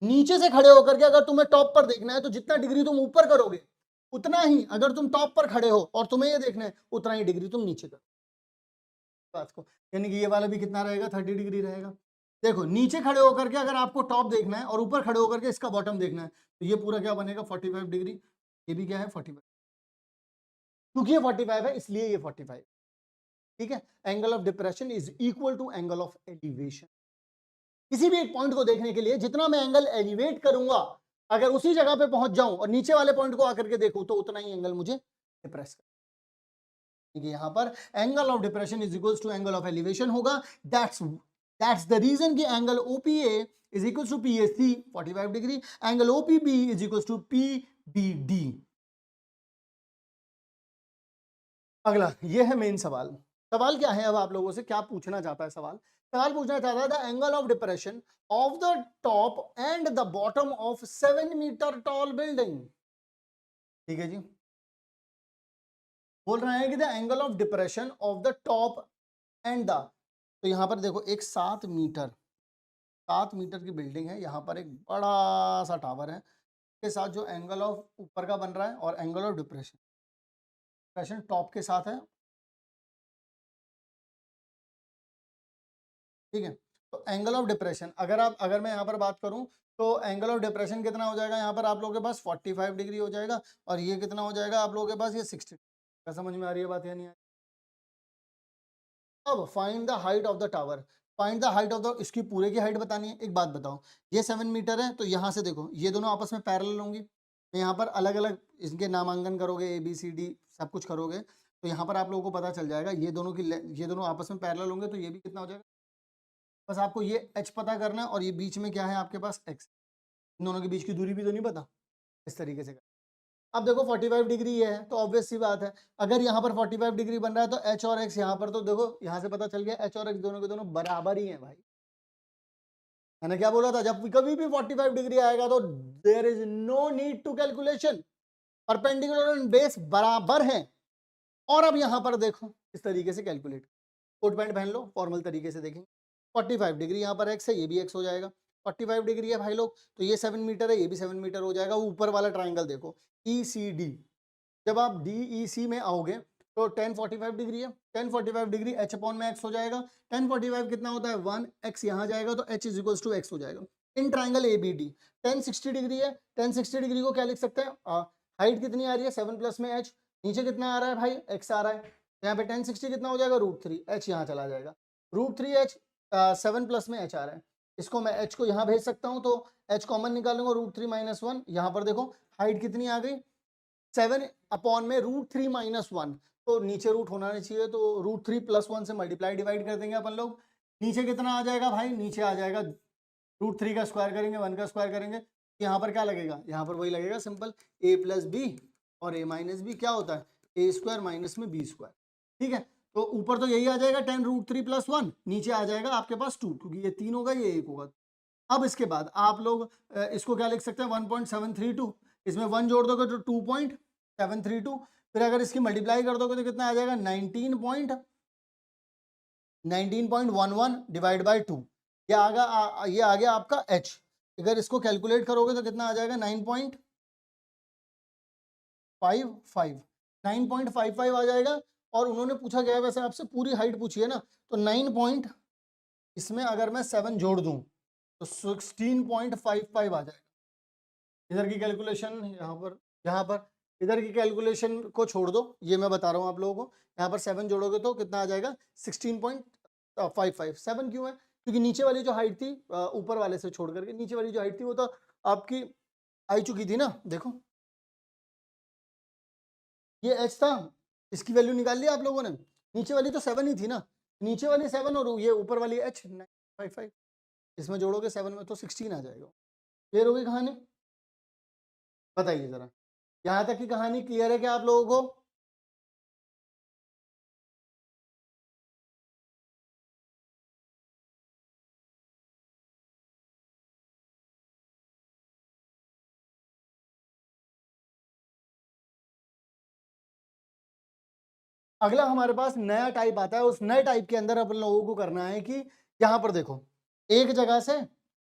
S1: नीचे से खड़े होकर के अगर तुम्हें टॉप पर देखना है तो जितना डिग्री तुम ऊपर करोगे उतना ही, अगर तुम टॉप पर खड़े हो और तुम्हें ये देखना है उतना ही डिग्री तुम नीचे करो बात को, यानी कि ये वाला भी कितना रहेगा 30 डिग्री रहेगा। देखो नीचे खड़े होकर के अगर आपको टॉप देखना है और ऊपर खड़े होकर के इसका बॉटम देखना है, तो ये पूरा क्या बनेगा 45 डिग्री, ये भी क्या है 45, क्योंकि ये 45 है इसलिए ये 45, ठीक है। Angle of depression is equal to angle of elevation. किसी भी एक पॉइंट को देखने के लिए जितना मैं एंगल एलिवेट करूंगा, अगर उसी जगह पे पहुंच जाऊं और नीचे वाले पॉइंट को आकर के देखूं तो उतना ही एंगल मुझे डिप्रेस कर, यहां पर angle of depression is equal to angle of elevation होगा। दैट्स द रीजन कि angle OPA is equal to PAC 45 degree, angle OPB is equal to PBD. अगला ये है मेन सवाल। सवाल क्या है, अब आप लोगों से क्या पूछना चाहता है सवाल, सवाल पूछना चाहता है the angle of depression of the top and the bottom of 7 metre tall building, ठीक है जी। बोल रहे हैं कि the angle of depression of the top and the, तो यहां पर देखो एक 7 मीटर की बिल्डिंग है, यहां पर एक बड़ा सा टावर है के साथ जो एंगल ऑफ ऊपर का बन रहा है और angle of depression, depression top के साथ है, ठीक है। तो एंगल ऑफ डिप्रेशन अगर मैं यहाँ पर बात करूं तो एंगल ऑफ डिप्रेशन कितना हो जाएगा, यहाँ पर आप लोगों के पास 45 डिग्री हो जाएगा, और ये कितना हो जाएगा आप लोगों के पास ये 60। क्या समझ में आ रही है बात या नहीं आ रही? अब find the height of the tower, find the height of the, इसकी पूरे की हाइट बतानी है। एक बात बताओ, ये 7 मीटर है, तो यहाँ से देखो ये दोनों आपस में पैरेलल होंगी, तो यहाँ पर अलग अलग इनके नामांकन करोगे, ABCD सब कुछ करोगे, तो यहाँ पर आप लोगों को पता चल जाएगा ये दोनों की ये दोनों आपस में पैरेलल होंगे, तो ये भी कितना हो जाएगा, बस आपको ये h पता करना है, और ये बीच में क्या है आपके पास x, इन दोनों के बीच की दूरी भी तो नहीं पता, इस तरीके से अब देखो 45 डिग्री ये है तो ऑब्वियस सी बात है, अगर यहाँ पर 45 डिग्री बन रहा है तो एच और एक्स यहाँ पर, तो देखो यहाँ से पता चल गया एच और एक्स दोनों के दोनों बराबर ही है भाई। मैंने क्या बोला था, जब कभी भी 45 डिग्री आएगा तो there is no need to calculation, perpendicular and base बराबर हैं। और अब यहां पर देखो इस तरीके से कैलकुलेट, कोट पैंट पहन लो, फॉर्मल तरीके से देखेंगे। 45 डिग्री यहाँ पर एक्स है, ये भी एक्स हो जाएगा। 45 डिग्री है भाई लोग, तो ये 7 मीटर है, ये भी 7 मीटर हो जाएगा। ऊपर वाला ट्राइंगल देखो ECD, जब आप DEC में आओगे तो 1045 डिग्री है, 1045 डिग्री एच अपॉन में एक्स हो जाएगा। 1045 कितना होता है 1, एक्स यहाँ जाएगा तो h is equal to x हो जाएगा। इन ट्राइंगल ABD 1060 डिग्री है, 1060 डिग्री को क्या लिख सकते हैं, हाइट कितनी आ रही है 7 प्लस में एच, नीचे कितना आ रहा है भाई एक्स आ रहा है, यहाँ पे 1060 कितना हो जाएगा √3, एच यहाँ चला जाएगा, √3h 7 प्लस में एच आ रहा है, इसको मैं एच को यहाँ भेज सकता हूँ तो एच कॉमन निकालूंगा √3 - 1, यहाँ पर देखो हाइट कितनी आ गई 7 अपॉन में √3 - 1, तो नीचे रूट होना नहीं चाहिए, तो √3 + 1 से मल्टीप्लाई डिवाइड कर देंगे अपन लोग। नीचे कितना आ जाएगा भाई, नीचे आ जाएगा √3 का स्क्वायर करेंगे, 1 का स्क्वायर करेंगे, यहाँ पर क्या लगेगा, यहाँ पर वही लगेगा सिंपल a + b और a - b क्या होता है a² - में b²। ठीक है, तो ऊपर तो यही आ जाएगा 10 √3 + 1, नीचे आ जाएगा आपके पास 2, क्योंकि ये 3 होगा ये 1 होगा। अब इसके बाद आप लोग इसको क्या लिख सकते हैं 1.732, इसमें 1 जोड़ दोगे तो 2.732, फिर अगर इसकी मल्टीप्लाई कर दोगे तो कितना आ जाएगा 19.11 डिवाइड बाय 2, ये आ गया आपका h। अगर इसको कैलकुलेट करोगे तो कितना आ जाएगा 9.55 आ जाएगा। और उन्होंने पूछा गया है वैसे आपसे पूरी हाइट पूछी है ना, तो 9 इसमें अगर मैं 7 जोड़ दूं तो 16.55 आ जाएगा। इधर की कैलकुलेशन यहाँ पर इधर की कैलकुलेशन को छोड़ दो, ये मैं बता रहा हूँ आप लोगों को, यहाँ पर 7 जोड़ोगे तो कितना आ जाएगा 16.55। 7 क्यों है, क्योंकि नीचे वाली जो हाइट थी ऊपर वाले से छोड़ करके, नीचे वाली जो हाइट थी वो तो आपकी आई चुकी थी ना, देखो ये h था, इसकी वैल्यू निकाल ली आप लोगों ने, नीचे वाली तो 7 ही थी ना, नीचे वाली 7 और ये ऊपर वाली h 955, इसमें जोड़ोगे 7 में तो 16 आ जाएगा। क्लियर होगी कहानी, बताइए जरा, यहां तक की कहानी क्लियर है क्या आप लोगों को? अगला हमारे पास नया टाइप आता है, उस नए टाइप के अंदर अपन लोगों को करना है कि यहाँ पर देखो एक जगह से,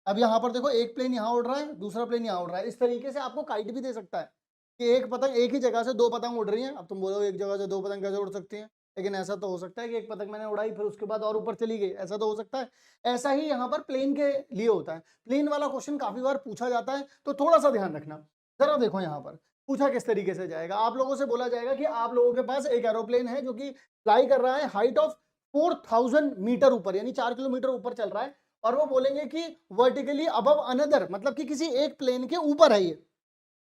S1: अब यहाँ पर देखो एक प्लेन यहाँ उड़ रहा है, दूसरा प्लेन यहाँ उड़ रहा है, इस तरीके से आपको काइट भी दे सकता है कि एक पतंग एक ही जगह से 2 पतंग उड़ रही हैं। अब तुम बोलो एक जगह से 2 पतंग कैसे उड़ सकती हैं, लेकिन ऐसा तो हो सकता है कि एक पतंग मैंने उड़ाई फिर उसके बाद और ऊपर चली गई, ऐसा तो हो सकता है। ऐसा ही यहाँ पर प्लेन के लिए होता है, प्लेन वाला क्वेश्चन काफी बार पूछा जाता है, तो थोड़ा सा ध्यान रखना। जरा देखो यहाँ पर पूछा किस तरीके से जाएगा, आप लोगों से बोला जाएगा कि आप लोगों के पास एक एरोप्लेन है जो कि फ्लाई कर रहा है हाइट ऑफ 4000 मीटर ऊपर, यानी 4 किलोमीटर ऊपर चल रहा है, और वो बोलेंगे कि वर्टिकली अबव अनदर, मतलब कि किसी एक प्लेन के ऊपर है ये।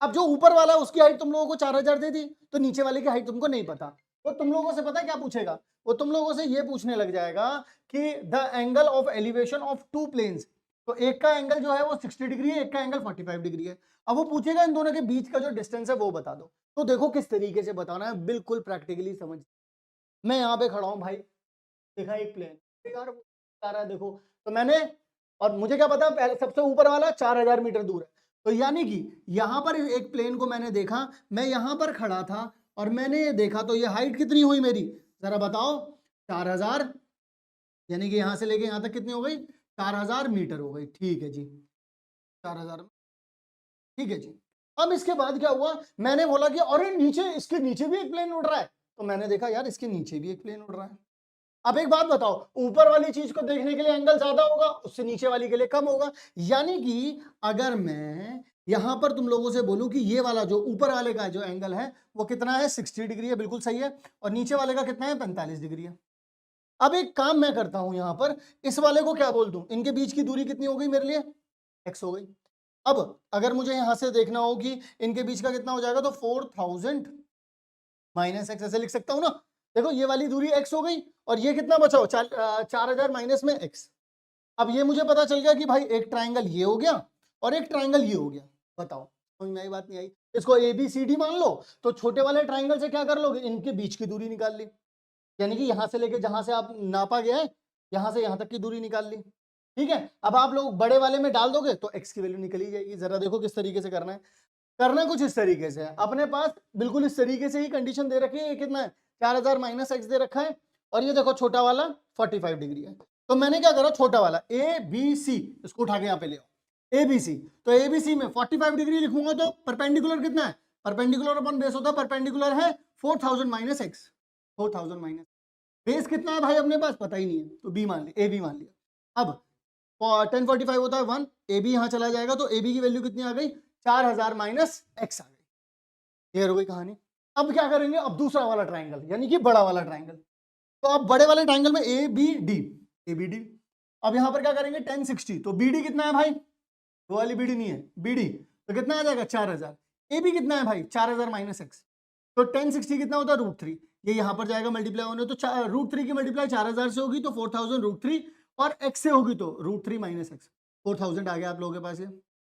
S1: अब जो ऊपर वाला है उसकी हाइट तुम लोगों को 4000 दे दी, तो नीचे वाले की हाइट तुमको नहीं पता, तो तुम लोगों से पता है क्या पूछेगा, वो तुम लोगों से ये पूछने लग जाएगा कि the angle of elevation of 2 planes, तो एक का एंगल जो है वो 60 डिग्री है, एक का एंगल 45 डिग्री है। अब वो पूछेगा इन दोनों के बीच का जो डिस्टेंस है वो बता दो, तो देखो किस तरीके से बताना है, बिल्कुल प्रैक्टिकली समझ। मैं यहाँ पे खड़ा हूँ भाई, देखा एक प्लेन यार आ रहा है देखो, तो मैंने, और मुझे क्या पता पहले सबसे ऊपर वाला 4000 मीटर दूर है, तो यानी कि यहाँ पर एक प्लेन को मैंने देखा, मैं यहाँ पर खड़ा था और मैंने ये देखा, तो ये हाइट कितनी हुई मेरी, जरा बताओ 4000, यानी कि यहाँ से लेके यहाँ तक कितनी हो गई 4000 मीटर हो गई। ठीक है जी 4000, ठीक है जी। अब इसके बाद क्या हुआ, मैंने बोला कि अरे नीचे, इसके नीचे भी एक प्लेन उड़ रहा है, तो मैंने देखा यार इसके नीचे भी एक प्लेन उड़ रहा है। अब एक बात बताओ, ऊपर वाली चीज को देखने के लिए एंगल ज्यादा होगा, उससे नीचे वाली के लिए कम होगा, यानी कि अगर मैं यहां पर तुम लोगों से बोलूं कि ये वाला जो ऊपर वाले का जो एंगल है वो कितना है 60 डिग्री है, बिल्कुल सही है, और नीचे वाले का कितना है 45 डिग्री है। अब एक काम मैं करता हूं, यहां पर इस वाले को क्या बोल दूं, इनके बीच की दूरी कितनी हो गई मेरे लिए x हो गई। अब अगर मुझे यहां से देखना हो कि इनके बीच का कितना हो जाएगा, तो 4000 माइनस एक्स, ऐसे लिख सकता हूं ना, देखो ये वाली दूरी x हो गई और ये कितना बचा हो 4000 माइनस में x। अब ये मुझे पता चल गया कि भाई एक ट्राइंगल ये हो गया और एक ट्राइंगल ये हो गया, बताओ समझ में आई बात नहीं आई? इसको ABCD मान लो, तो छोटे वाले ट्राइंगल से क्या कर लोगे, इनके बीच की दूरी निकाल ली, यानी कि यहां से लेके जहां से आप नापा गया है यहां से यहां तक की दूरी निकाल ली। ठीक है, अब आप लोग बड़े वाले में डाल दोगे तो x की वैल्यू निकल ही जाएगी। जरा देखो किस तरीके से करना है, करना कुछ इस तरीके से है, अपने पास बिल्कुल इस तरीके से ही कंडीशन दे रखी है। ये कितना है, 4000 माइनस एक्स दे रखा है, और ये देखो छोटा वाला 45 डिग्री है। तो मैंने क्या करा, छोटा वाला ABC, इसको उठा के यहाँ पे ले आओ ABC, तो ABC में 45 डिग्री लिखूंगा तो परपेंडिकुलर कितना है, परपेंडिकुलर अपन बेस होता है, परपेंडिकुलर है 4000 माइनस एक्स, 4000 माइनस बेस कितना है भाई अपने पास पता ही नहीं है, तो B मान लिया, AB मान लिया। अब 1045 होता है 1, AB यहां चला जाएगा तो AB की वैल्यू कितनी आ गई, 4000 माइनस एक्स आ गई। क्लियर हो गई कहानी। अब क्या करेंगे, अब दूसरा वाला ट्राइंगल यानी कि बड़ा वाला ट्राइंगल, तो अब बड़े वाले ट्राइंगल में ABD, अब यहां पर क्या करेंगे 1060, तो BD कितना है भाई, वो वाली BD नहीं है, BD तो कितना आ जाएगा 4000, AB कितना है भाई 4000 माइनस एक्स, तो 1060 कितना होता है √3, ये यहां पर जाएगा मल्टीप्लाई होने, तो √3 की मल्टीप्लाई 4000 से होगी तो 4000 √3, और x से होगी तो √3 माइनस एक्स, 4000 आ गया आप लोगों के पास ये।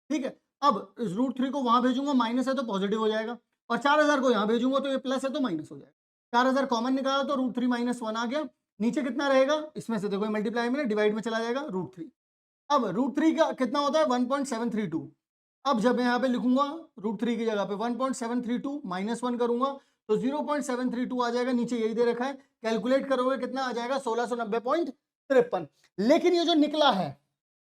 S1: ठीक है, अब इस √3 को वहां भेजूंगा, माइनस है तो पॉजिटिव हो जाएगा, और 4000 को यहां भेजूंगा तो ये प्लस है तो माइनस हो जाएगा। 4000 कॉमन निकाला तो √3 माइनस 1 आ गया, नीचे कितना रहेगा, इसमें से देखो मल्टीप्लाई में डिवाइड में चला जाएगा √3। अब √3 का कितना होता है 1.732, अब जब मैं यहाँ पे लिखूंगा √3 की जगह पे 1.732 माइनस 1 करूंगा तो 0.732 आ जाएगा, नीचे यही दे रखा है, कैलकुलेट करोगे कितना आ जाएगा 1690.53। लेकिन ये जो निकला है,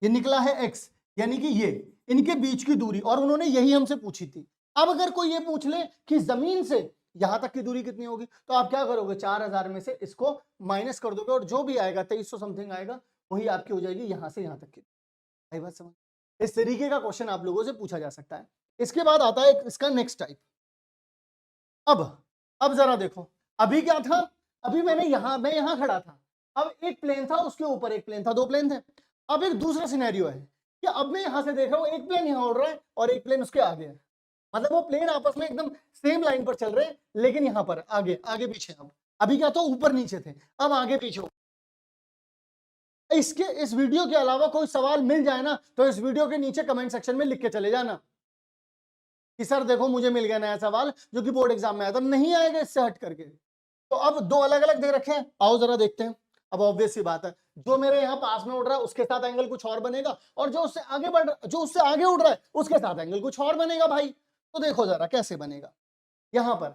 S1: ये निकला है x, यानी कि ये इनके बीच की दूरी, और उन्होंने यही हमसे पूछी थी। अब अगर कोई ये पूछ ले कि जमीन से यहां तक की दूरी कितनी होगी, तो आप क्या करोगे 4000 में से इसको माइनस कर दोगे, और जो भी आएगा 2300 समथिंग आएगा, वही आपकी हो जाएगी यहां से यहां तक की। आई बात समझ। इस तरीके का क्वेश्चन आप लोगों से पूछा जा सकता है। इसके बाद आता है इसका नेक्स्ट टाइप। अब जरा देखो, अभी क्या था, अभी मैं यहां खड़ा था, अब एक प्लेन था, उसके ऊपर एक प्लेन था, दो प्लेन थे। अब एक दूसरा सिनेरियो है कि अब मैं यहां से देख रहा हूं एक प्लेन यहां उड़ रहा है और एक प्लेन उसके आगे है, मतलब वो प्लेन आपस में एकदम सेम लाइन पर चल रहे हैं, लेकिन यहां पर आगे आगे पीछे। अब अभी क्या था, ऊपर नीचे थे, अब आगे पीछे। इसके इस वीडियो के अलावा कोई सवाल मिल जाए ना, तो इस वीडियो के नीचे कमेंट सेक्शन में लिख के चले जाना कि सर देखो मुझे मिल गया नया सवाल जो कि बोर्ड एग्जाम में आया था, नहीं आएगा इससे हट करके। तो अब दो अलग अलग दे रखे हैं, आओ जरा देखते हैं। अब ऑब्वियस सी बात है, जो मेरे यहाँ पास में उड़ रहा है उसके साथ एंगल कुछ और बनेगा, और जो उससे आगे बढ़ रहा, जो उससे आगे उड़ रहा है उसके साथ एंगल कुछ और बनेगा भाई। तो देखो जरा कैसे बनेगा। यहां पर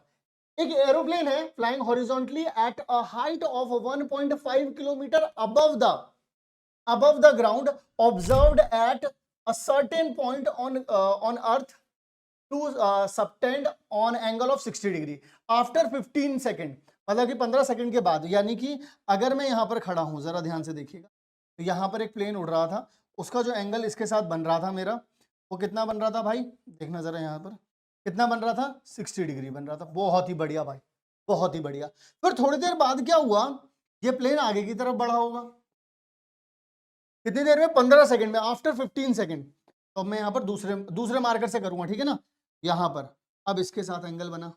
S1: एक एरोप्लेन है flying horizontally at a height of 1.5 kilometre above the ground, observed at a certain point on earth to subtend on angle of 60 degree after 15 second, मतलब कि 15 सेकंड के बाद। यानी कि अगर मैं यहां पर खड़ा हूं, जरा ध्यान से देखिएगा, तो यहां पर एक प्लेन उड़ रहा था, उसका जो एंगल इसके साथ बन रहा था मेरा, वो कितना बन रहा था भाई, देखना जरा यहां पर कितना बन रहा था, 60 डिग्री बन रहा था। बहुत ही बढ़िया भाई, बहुत ही बढ़िया। फिर थोड़ी देर बाद क्या हुआ, ये प्लेन आगे की तरफ बढ़ा होगा, कितनी देर में, 15 सेकंड में, आफ्टर 15 सेकंड। तो मैं यहां पर दूसरे मार्कर से करूंगा, ठीक है ना, यहां पर अब इसके साथ एंगल बना,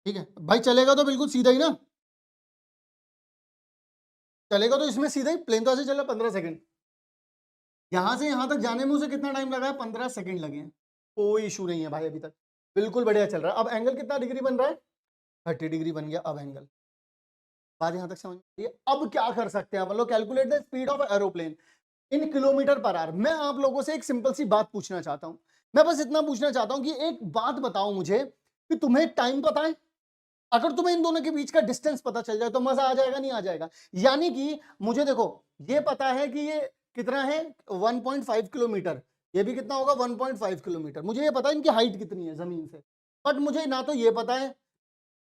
S1: ठीक है भाई, चलेगा तो बिल्कुल सीधा ही ना, चलेगा तो इसमें सीधा ही, प्लेन तो ऐसे चला 15 सेकंड, यहां से यहां तक जाने में उसे कितना टाइम लगा है, 15 सेकंड लगे हैं। कोई इशू नहीं है भाई अभी तक, बिल्कुल बढ़िया चल रहा है। अब एंगल कितना डिग्री बन रहा है, 30 डिग्री बन गया। अब एंगल, बात यहां तक समझ में आई है। अब क्या कर सकते हैं, मतलब calculate the speed of aeroplane in kilometre per hour. मैं आप लोगों से एक सिंपल सी बात पूछना चाहता हूं, मैं बस इतना पूछना चाहता हूं कि एक बात बताओ मुझे कि तुम्हें टाइम पता है, अगर तुम्हें इन दोनों के बीच का डिस्टेंस पता चल जाए तो मजा आ जाएगा, नहीं आ जाएगा। यानी कि मुझे देखो, ये पता है कि ये कितना है 1.5 किलोमीटर, ये भी कितना होगा 1.5 किलोमीटर, मुझे ये पता है इनकी हाइट कितनी है जमीन से। बट मुझे ना तो ये पता है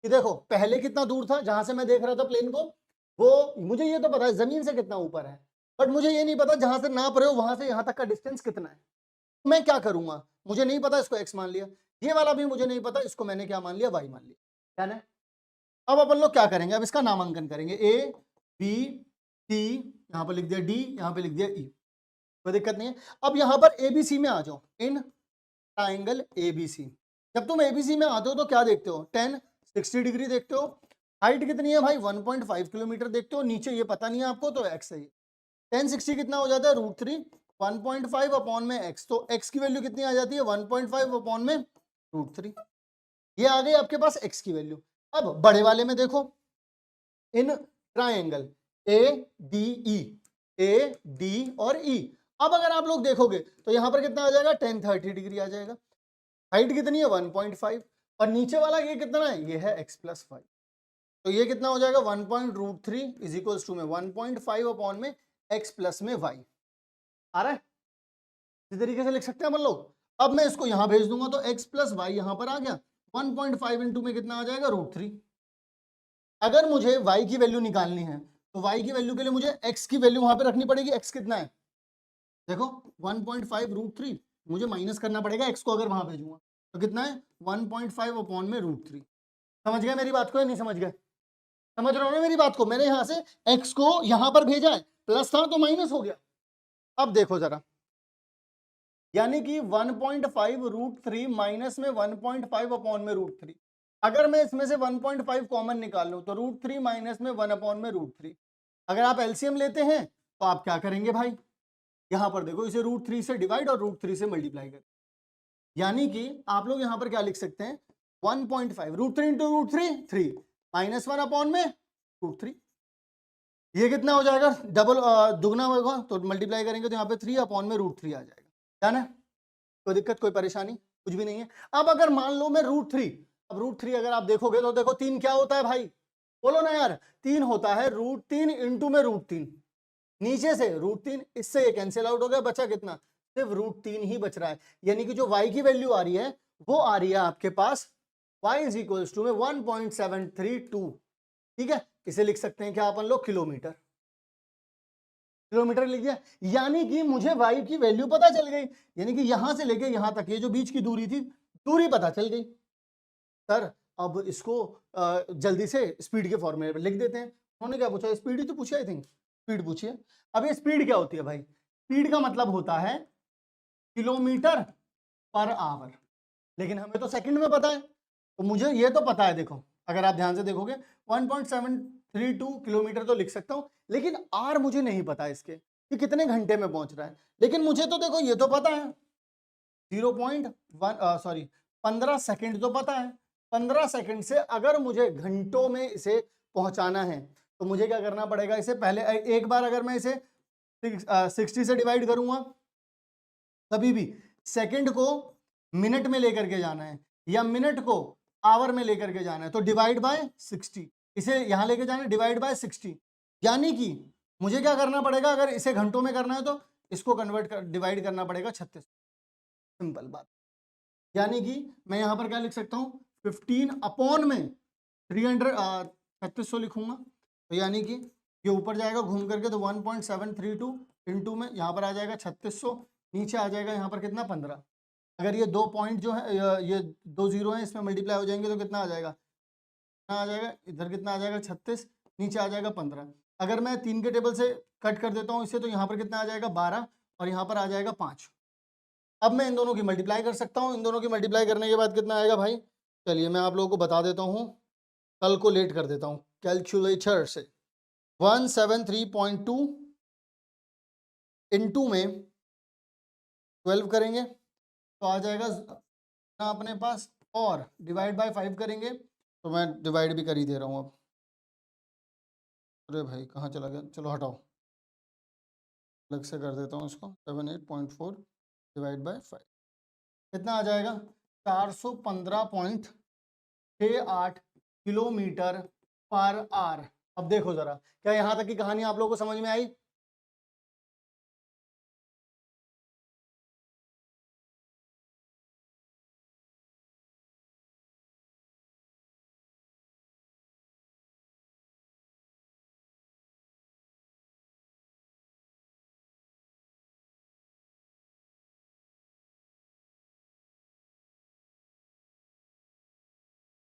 S1: कि देखो पहले कितना दूर था जहां से मैं देख रहा था प्लेन को, वो मुझे ये तो पता है जमीन से कितना ऊपर है, बट मुझे ये नहीं पता जहां से नाप रहे हो वहां से यहां तक का डिस्टेंस कितना है। मैं क्या करूंगा, मुझे नहीं पता, इसको x मान लिया, ये वाला भी मुझे नहीं पता, इसको मैंने क्या मान लिया, y मान लिया, क्या ना। अब अपन लोग क्या करेंगे, अब इसका नामांकन करेंगे, ए बी सी, यहां पर लिख दिया डी, यहां पर लिख दिया ई, कोई दिक्कत नहीं है। अब यहां पर एबीसी में आ जाओ, इन ट्राइंगल एबीसी। जब तुम एबीसी में आते हो तो क्या देखते हो, 10 60 डिग्री देखते हो, हाइट कितनी है भाई 1.5 किलोमीटर देखते हो, नीचे ये पता नहीं है आपको तो एक्स है, 10 60 कितना हो जाता है √3, 1.5 अपॉन में x, तो x की वैल्यू कितनी आ जाती है 1.5 अपॉन में √3। ये आ गई आपके पास x की वैल्यू। अब बड़े वाले में देखो, इन ट्राइंगल ADE और E, अब अगर आप लोग देखोगे तो यहां पर कितना आ जाएगा 10 30 डिग्री आ जाएगा। हाइट कितनी है 1.5 और नीचे वाला ये कितना है, ये है x+5, तो ये कितना हो जाएगा 1.√3 इज इक्वल्स टू में 1.5 अपॉन में x प्लस में y। आ रहा है, इसी तरीके से लिख सकते हैं अपन लोग। अब मैं इसको यहां भेज दूंगा तो x प्लस वाई यहां पर आ गया, 1.5 इंटू में कितना आ जाएगा √3। अगर मुझे y की वैल्यू निकालनी है तो y की वैल्यू के लिए मुझे x की वैल्यू वहां पे रखनी पड़ेगी। x कितना है देखो 1.5 √3, मुझे माइनस करना पड़ेगा x को, अगर वहां भेजूंगा तो कितना है 1.5 अपॉन में √3। समझ गए मेरी बात को या नहीं समझ गए? समझ रहे हो ना मेरी बात को? मैंने यहां से x को यहां पर भेजा है, प्लस था तो माइनस हो गया। अब देखो जरा, यानी कि 1.5 √3 माइनस में 1.5 अपॉन में √3, अगर मैं इसमें से 1.5 कॉमन निकाल लूं तो √3 माइनस में 1 अपॉन में √3। अगर आप एलसीएम लेते हैं तो आप क्या करेंगे भाई, यहां पर देखो इसे √3 से डिवाइड और √3 से मल्टीप्लाई करें, यानी कि आप लोग यहां पर क्या लिख सकते हैं 1.5 √3 इंटू √3 3 माइनस 1 अपॉन में √3। ये कितना हो जाएगा, डबल दुगना होगा तो मल्टीप्लाई करेंगे तो यहाँ पे 3 अपॉन में √3 आ जाएगा। क्या ना, कोई दिक्कत कोई परेशानी कुछ भी नहीं है। अब अगर मान लो मैं √3, अब √3 अगर आप देखोगे तो देखो 3 क्या होता है भाई, बोलो ना यार, 3 होता है √3 इंटू में √3, नीचे से √3, इससे ये कैंसिल आउट हो गया, बचा कितना, सिर्फ √3 ही बच रहा है। यानी कि जो y की वैल्यू आ रही है वो आ रही है आपके पास y इज इक्वल्स टू में 1.732। ठीक है, इसे लिख सकते हैं क्या अपन लोग, किलोमीटर। किलोमीटर लिख दिया, यानी कि मुझे y की वैल्यू पता चल गई, यानी कि यहां से लेके यहां तक ये जो बीच की दूरी थी, दूरी पता चल गई। सर अब इसको जल्दी से स्पीड के फॉर्मूले पर लिख देते हैं। उन्होंने क्या पूछा, स्पीड ही तो पूछा, आई थिंक स्पीड पूछिए। अब ये स्पीड क्या होती है भाई, स्पीड का मतलब होता है किलोमीटर पर आवर, लेकिन हमें तो सेकंड में पता है, तो मुझे ये तो पता है। देखो अगर आप ध्यान से देखोगे 1.732 किलोमीटर तो लिख सकता हूं, लेकिन आर मुझे नहीं पता इसके कि कितने घंटे में पहुंच रहा है। लेकिन मुझे तो देखो ये तो पता है 15 सेकंड तो पता है। 15 सेकंड से अगर मुझे घंटों में इसे पहुंचाना है तो मुझे क्या करना पड़ेगा, इसे पहले एक बार अगर मैं इसे 60 से डिवाइड करूंगा, कभी भी सेकंड को मिनट में लेकर के जाना है या मिनट को आवर में लेकर के जाना है तो डिवाइड बाय 60, इसे यहां लेके जाना है डिवाइड बाय 60, यानी कि मुझे क्या करना पड़ेगा, अगर इसे घंटों में करना है तो इसको कन्वर्ट कर डिवाइड करना पड़ेगा 36। सिंपल बात, यानी कि मैं यहां पर क्या लिख सकता हूं 15 अपॉन में 3600 लिखूंगा, तो यानी कि ये ऊपर जाएगा घूम करके तो 1.732 इंटू में यहाँ पर आ जाएगा 3600, नीचे आ जाएगा यहाँ पर कितना 15। अगर ये दो पॉइंट जो है ये दो जीरो है इसमें मल्टीप्लाई हो जाएंगे तो कितना आ जाएगा, कितना आ जाएगा, इधर कितना आ जाएगा 36, नीचे आ जाएगा 15। अगर मैं 3 के टेबल से कट कर देता हूँ इससे तो यहाँ पर कितना आ जाएगा 12 और यहाँ पर आ जाएगा 5। अब मैं इन दोनों की मल्टीप्लाई कर सकता हूँ, इन दोनों की मल्टीप्लाई करने के बाद कितना आएगा भाई, चलिए मैं आप लोगों को बता देता हूँ, कैलकुलेट कर देता हूँ कैलकुलेटर से। 173.2 इंटू में 12 करेंगे तो आ जाएगा ना अपने पास, और डिवाइड बाय 5 करेंगे तो मैं डिवाइड भी कर ही दे रहा हूँ अब। अरे भाई कहाँ चला गया, चलो हटाओ, अलग से कर देता हूँ इसको। 78.4 डिवाइड बाय 5 कितना आ जाएगा 415.68 किलोमीटर पर आवर। अब देखो जरा, क्या यहाँ तक की कहानी आप लोगों को समझ में आई?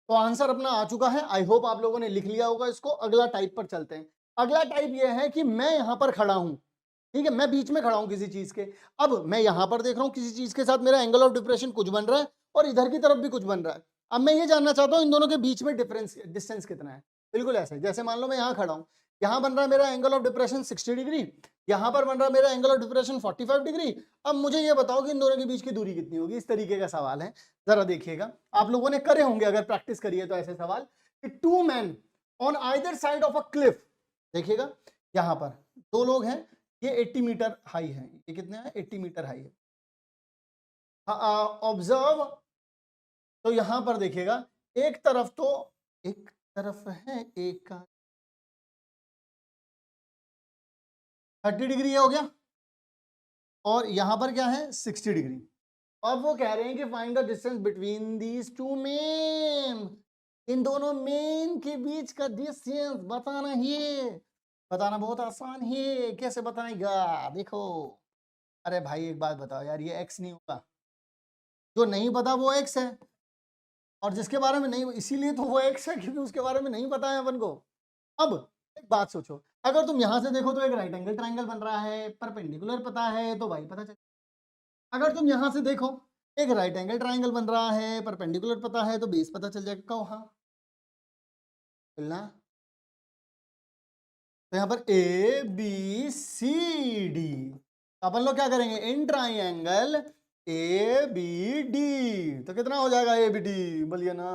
S1: तो आंसर अपना आ चुका है, आई होप आप लोगों ने लिख लिया होगा इसको। अगला टाइप पर चलते हैं। अगला टाइप ये है कि मैं यहां पर खड़ा हूं, ठीक है, मैं बीच में खड़ा हूं किसी चीज के। अब मैं यहां पर देख रहा हूं किसी चीज के साथ मेरा एंगल ऑफ डिप्रेशन कुछ बन रहा है और इधर की तरफ भी कुछ बन रहा है। अब मैं ये जानना चाहता हूं इन दोनों के बीच में डिस्टेंस कितना है। बिल्कुल ऐसे जैसे मान लो मैं यहां खड़ा हूं, यहां बन रहा है मेरा एंगल ऑफ डिप्रेशन 60 डिग्री, यहां पर बन रहा है मेरा एंगल ऑफ डिप्रेशन 45 डिग्री। अब मुझे ये बताओ कि इन दोनों के बीच की दूरी कितनी होगी, इस तरीके का सवाल है। जरा देखिएगा, आप लोगों ने करे होंगे अगर प्रैक्टिस करिए तो ऐसे सवाल कि 2 men on either side of a cliff. देखिएगा यहां पर 2 लोग हैं, ये 80 मीटर हाई है, ये कितने हैं 80 मीटर हाई है। ऑब्जर्व, तो यहां पर देखिएगा एक तरफ है, एक का 30 डिग्री हो गया और यहां पर क्या है 60 डिग्री। अब वो कह रहे हैं कि find the distance between these two men, इन दोनों मेन के बीच का डिस्टेंस बताना है। बताना बहुत आसान है, कैसे बताएगा देखो। अरे भाई एक बात बताओ यार, ये x नहीं होगा, जो नहीं पता वो x है, और जिसके बारे में नहीं, इसीलिए तो वो x है क्योंकि उसके बारे में नहीं पता है अपन को। अब एक बात सोचो, अगर तुम यहां से देखो तो एक राइट एंगल ट्रायंगल बन रहा है, परपेंडिकुलर पता है तो भाई पता चल। अगर तुम यहां से देखो एक राइट एंगल ट्रायंगल बन रहा है, परपेंडिकुलर पता है तो बेस पता चल जाएगा। कहो हाँ, बोलना। तो यहाँ पर ए बी सी डी, अपन लोग क्या करेंगे, in triangle A B D, तो कितना हो जाएगा ए बी डी, बोलिए ना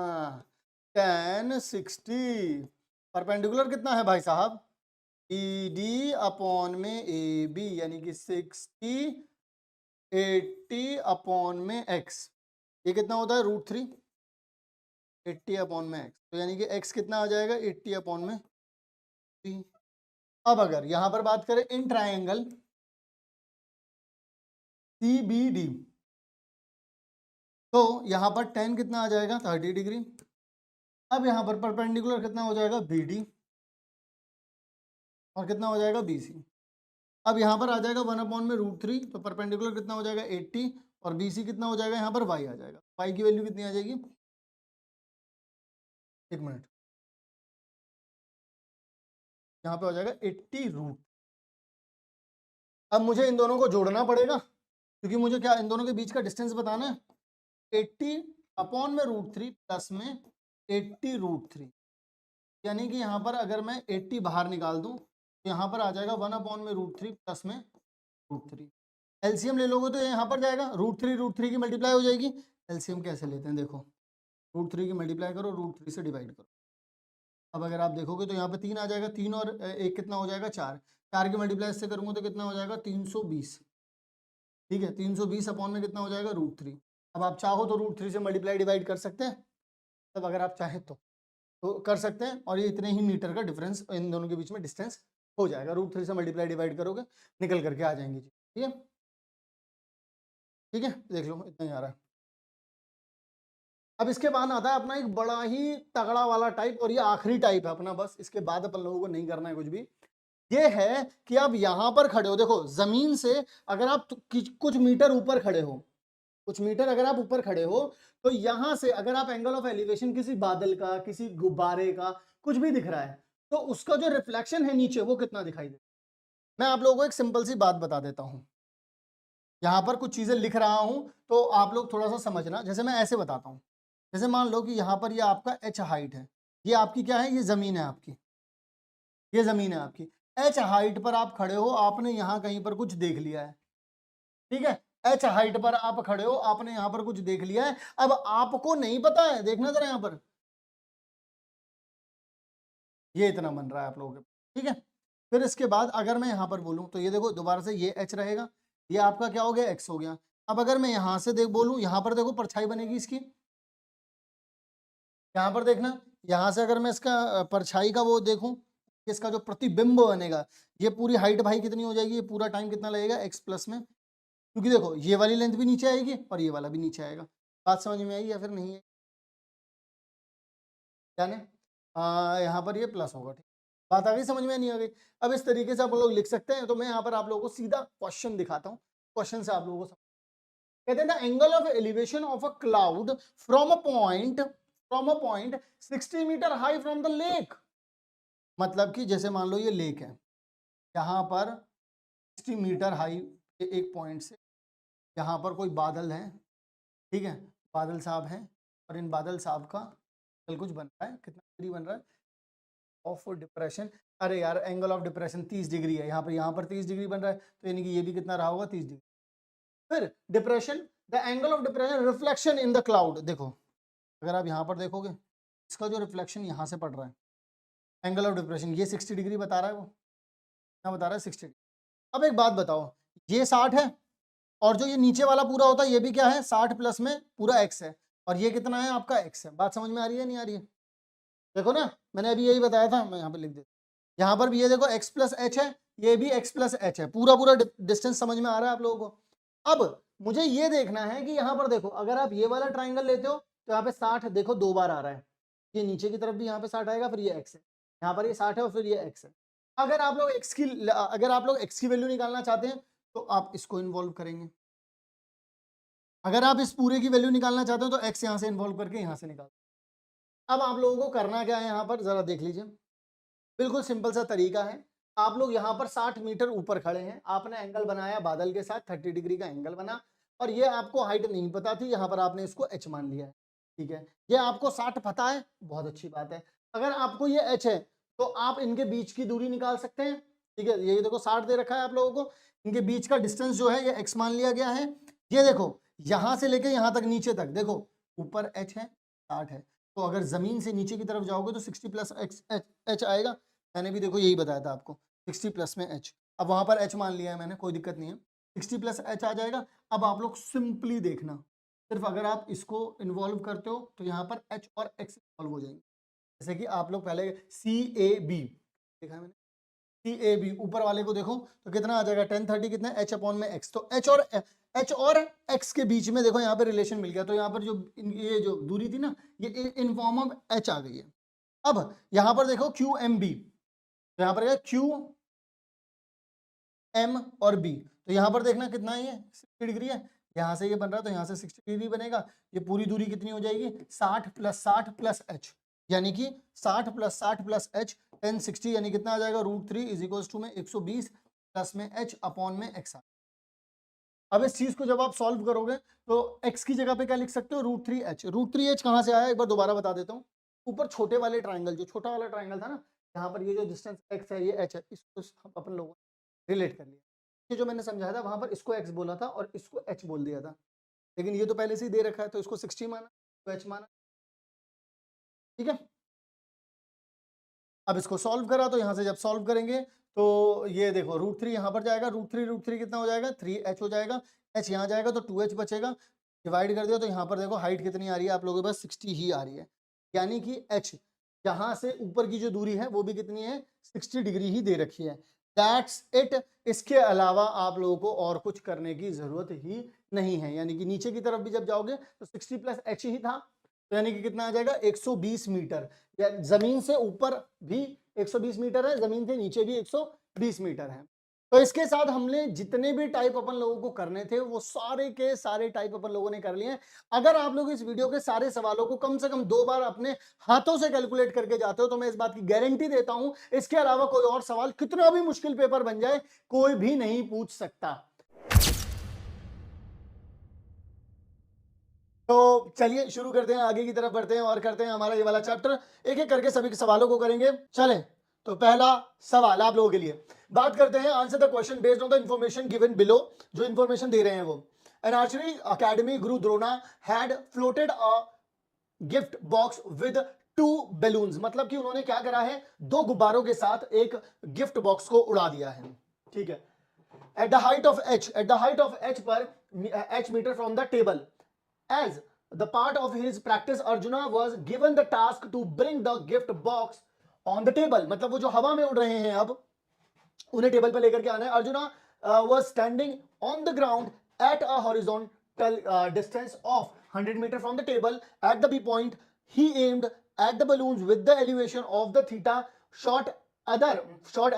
S1: 10 60। परपेंडिकुलर कितना है भाई साहब, ई डी अपॉन में ए बी, यानी कि 60 80 अपॉन में x, ये कितना होता है √3, 80 अपॉन में x, तो यानी कि x कितना आ जाएगा 80 अपॉन में 3। अब अगर यहां पर बात करें इन ट्रायंगल CBD, तो यहां पर 10 कितना आ जाएगा 30 डिग्री। अब यहां पर परपेंडिकुलर कितना हो जाएगा BD, और कितना हो जाएगा BC। अब यहां पर आ जाएगा 1 अपॉन में √3, तो परपेंडिकुलर कितना हो जाएगा 80, और BC कितना हो जाएगा, यहाँ पर y आ जाएगा। y की वैल्यू कितनी आ जाएगी, एक मिनट, यहाँ पे हो जाएगा 80 √। अब मुझे इन दोनों को जोड़ना पड़ेगा क्योंकि मुझे क्या इन दोनों के बीच का डिस्टेंस बताना है। 80 अपॉन में √3 प्लस में 80 √3, यानी कि यहाँ पर अगर मैं 80 बाहर निकाल दूं तो यहाँ पर आ जाएगा 1 अपॉन में √3 प्लस में √3। एलसीएम ले लोगे तो यहाँ पर जाएगा √3 की मल्टीप्लाई हो जाएगी। एलसीएम कैसे लेते हैं देखो, √3 की मल्टीप्लाई करो, √3 से डिवाइड करो। अब अगर आप देखोगे तो यहाँ पे 3 आ जाएगा, 3 और 1 कितना हो जाएगा 4, 4 की मल्टीप्लाई इससे करूंगा तो कितना हो जाएगा 320। ठीक है, 320 अपॉन में कितना हो जाएगा √3। अब आप चाहो तो √3 से मल्टीप्लाई डिवाइड कर सकते हैं, तब अगर आप चाहें तो कर सकते हैं, और ये इतने ही मीटर का डिफरेंस इन दोनों के बीच में डिस्टेंस हो जाएगा। √3 से मल्टीप्लाई डिवाइड करोगे निकल करके आ जाएंगी। ठीक है, ठीक है, देख लो इतना ही आ रहा है। अब इसके बाद आता है अपना एक बड़ा ही तगड़ा वाला टाइप, और ये आखिरी टाइप है अपना, बस इसके बाद अपन लोगों को नहीं करना है कुछ भी। ये है कि आप यहां पर खड़े हो, देखो जमीन से अगर आप कुछ मीटर ऊपर खड़े हो, कुछ मीटर अगर आप ऊपर खड़े हो, तो यहां से अगर आप एंगल ऑफ एलिवेशन किसी बादल का, किसी गुब्बारे का, कुछ भी दिख रहा है, तो उसका जो रिफ्लेक्शन है नीचे वो कितना दिखाई दे। मैं आप लोगों को एक सिंपल सी बात बता देता हूं, यहां पर कुछ चीजें लिख रहा हूं तो आप लोग थोड़ा सा समझना। जैसे मैं ऐसे बताता हूं, जैसे मान लो कि यहां पर ये आपका h हाइट है, ये आपकी क्या है, ये जमीन है आपकी, ये जमीन है आपकी। h हाइट पर आप खड़े हो, आपने यहां कहीं पर कुछ देख लिया है, ठीक है, h हाइट पर आप खड़े हो, आपने यहां पर कुछ देख लिया है। अब आपको नहीं पता है, देखना जरा यहां पर ये इतना बन रहा है आप लोगों के, ठीक है। फिर इसके बाद अगर मैं यहां पर बोलूं तो ये देखो दोबारा से ये h रहेगा, ये आपका क्या हो गया x हो गया। अब अगर मैं यहां से देख बोलूं, यहां पर देखो परछाई बनेगी इसकी, यहां पर देखना, यहां से अगर मैं इसका परछाई का वो देखूं, इसका जो प्रतिबिंब बनेगा, ये पूरी हाइट भाई कितनी हो जाएगी, ये पूरा टाइम कितना लगेगा x प्लस में, क्योंकि देखो ये वाली लेंथ भी नीचे आएगी और ये वाला भी नीचे आएगा। बात समझ में आई या फिर नहीं है, जाने यहाँ पर ये प्लस होगा, ठीक, बात आ गई समझ में, नहीं आ गई। अब इस तरीके से आप लोग लिख सकते हैं। तो मैं यहाँ पर आप लोगों को सीधा क्वेश्चन दिखाता हूँ, क्वेश्चन से आप लोगों को कहते हैं the angle of elevation of a cloud from a point 60 metre high from the lake. मतलब कि जैसे मान लो ये लेक है, यहाँ पर 60 मीटर हाई के एक पॉइंट से यहाँ पर कोई बादल है, ठीक है, बादल साहब हैं, और इन बादल साहब का कल कुछ बन रहा है, कितना डिग्री बन रहा है ऑफ डिप्रेशन। अरे यार एंगल ऑफ डिप्रेशन 30 डिग्री है, यहाँ पर 30 डिग्री बन रहा है, तो यानी कि ये भी कितना रहा होगा, 30 डिग्री। फिर depression, the angle of depression reflection in the cloud. देखो अगर आप यहाँ पर देखोगे, इसका जो रिफ्लेक्शन यहाँ से पड़ रहा है, एंगल ऑफ डिप्रेशन ये 60 डिग्री बता रहा है, वो क्या बता रहा है, 60 डिग्री। अब एक बात बताओ, ये 60 है और जो ये नीचे वाला पूरा होता है ये भी क्या है, 60 प्लस में पूरा x है, और ये कितना है आपका x है। बात समझ में आ रही है नहीं आ रही है? देखो ना, मैंने अभी यही बताया था, मैं यहाँ पे लिख देता हूँ। यहाँ पर भी ये देखो x प्लस एच है, ये भी x प्लस एच है, पूरा पूरा डिस्टेंस समझ में आ रहा है आप लोगों को। अब मुझे ये देखना है कि यहाँ पर देखो, अगर आप ये वाला ट्राइंगल लेते हो तो यहाँ पे 60 देखो 2 बार आ रहा है, ये नीचे की तरफ भी यहाँ पे 60 आएगा, फिर ये x है, यहाँ पर ये 60 है और फिर ये x है। अगर आप लोग x की वैल्यू निकालना चाहते हैं तो आप इसको इन्वॉल्व करेंगे। अगर आप इस पूरे की वैल्यू निकालना चाहते हो तो x यहाँ से इन्वॉल्व करके यहाँ से निकाल। अब आप लोगों को करना क्या है, यहाँ पर जरा देख लीजिए, बिल्कुल सिंपल सा तरीका है। आप लोग यहाँ पर 60 मीटर ऊपर खड़े हैं, आपने एंगल बनाया बादल के साथ, 30 डिग्री का एंगल बना, और ये आपको हाइट नहीं पता थी, यहाँ पर आपने इसको h मान लिया है, ठीक है। ये आपको 60 पता है, बहुत अच्छी बात है। अगर आपको ये h है तो आप इनके बीच की दूरी निकाल सकते हैं, ठीक है। ये देखो 60 दे रखा है आप लोगों को, इनके बीच का डिस्टेंस जो है ये x मान लिया गया है। ये देखो यहां से लेके यहां तक नीचे तक, देखो ऊपर h है, 60 है, तो अगर जमीन से नीचे की तरफ जाओगे तो 60 प्लस h आएगा। मैंने भी देखो यही बताया था आपको, 60 प्लस में h। अब वहां पर h मान लिया है मैंने, कोई दिक्कत नहीं है, 60 प्लस h आ जाएगा। अब आप लोग सिंपली देखना, सिर्फ अगर आप इसको इन्वॉल्व करते हो तो यहाँ पर h और x इन्वॉल्व हो जाएंगे। जैसे कि आप लोग पहले CAB देखा है मैंने, CAB ऊपर वाले को देखो तो कितना आ जाएगा, 1030 कितना, h अपॉन में x। तो h और x के बीच में देखो यहाँ पे रिलेशन मिल गया, तो यहाँ पर जो ये जो दूरी थी ना, ये इन फॉर्म ऑफ h आ गई है। अब यहाँ पर देखो QMB, तो यहाँ पर है QM और B, तो यहाँ पर देखना कितना है, ये 60 डिग्री है, यहाँ से ये बन रहा है तो यहाँ से 60 डिग्री बनेगा। ये पूरी दूरी कितनी हो जाएगी, 60 प्लस 60 प्लस h, यानी कि 60 प्लस 60 प्लस h 1060, यानी कितना आ जाएगा, √3 इज इक्वल टू में 120 प्लस में h अपॉन में x। अब इस चीज को जब आप सॉल्व करोगे तो x की जगह पे क्या लिख सकते हो, √3h। √3h कहां से आया, एक बार दोबारा बता देता हूँ। ऊपर छोटे वाले ट्राइंगल, जो छोटा वाला ट्राइंगल था ना, यहाँ पर ये जो डिस्टेंस x है, ये h है, इसको हम अपन लोगों ने रिलेट कर लिया। ये जो मैंने समझाया था वहां पर इसको x बोला था और इसको h बोल दिया था, लेकिन ये तो पहले से ही दे रखा है, तो इसको 60 माना तो h माना, ठीक है। अब इसको सॉल्व करा, तो यहां से जब सॉल्व करेंगे तो ये देखो √3 यहाँ पर जाएगा, √3 कितना हो जाएगा, 3h हो जाएगा, h यहाँ जाएगा तो 2h बचेगा, डिवाइड कर दिया तो यहाँ पर देखो हाइट कितनी आ रही है आप लोगों के पास, 60 ही आ रही है, यानी कि h यहाँ से ऊपर की जो दूरी है वो भी कितनी है, 60 डिग्री ही दे रखी है। That's it. इसके अलावा आप लोगों को और कुछ करने की जरूरत ही नहीं है, यानी कि नीचे की तरफ भी जब जाओगे तो 60 प्लस h ही था, तो यानी कि कितना आ जाएगा, 120 मीटर। या जमीन से ऊपर भी 120 मीटर है, जमीन से नीचे भी 120 मीटर है। तो इसके साथ हमने जितने भी टाइप अपन लोगों को करने थे वो सारे के सारे टाइप अपन लोगों ने कर लिए हैं। अगर आप लोग इस वीडियो के सारे सवालों को कम से कम 2 बार अपने हाथों से कैलकुलेट करके जाते हो तो मैं इस बात की गारंटी देता हूं, इसके अलावा कोई और सवाल कितना भी मुश्किल पेपर बन जाए कोई भी नहीं पूछ सकता। तो चलिए शुरू करते हैं, आगे की तरफ बढ़ते हैं और करते हैं हमारा ये वाला चैप्टर, एक एक करके सभी सवालों को करेंगे। चले तो पहला सवाल आप लोगों के लिए, बात करते हैं, answer the question based on the information given below. जो इंफॉर्मेशन दे रहे हैं वो, N archery academy Guru Drona had floated a gift box with 2 balloons, मतलब कि उन्होंने क्या करा है, 2 गुब्बारों के साथ एक गिफ्ट बॉक्स को उड़ा दिया है, ठीक है। At the height of h पर h metre from the table, as the part of his practice Arjuna was given the task to bring the gift box on the table, मतलब वो जो हवा में उड़ रहे हैं अब उन्हें टेबल पर लेकर के आना है। Arjuna was standing on the ground at a horizontal distance of 100 meter from the table. At the B point he aimed at the balloons with the elevation of the theta shot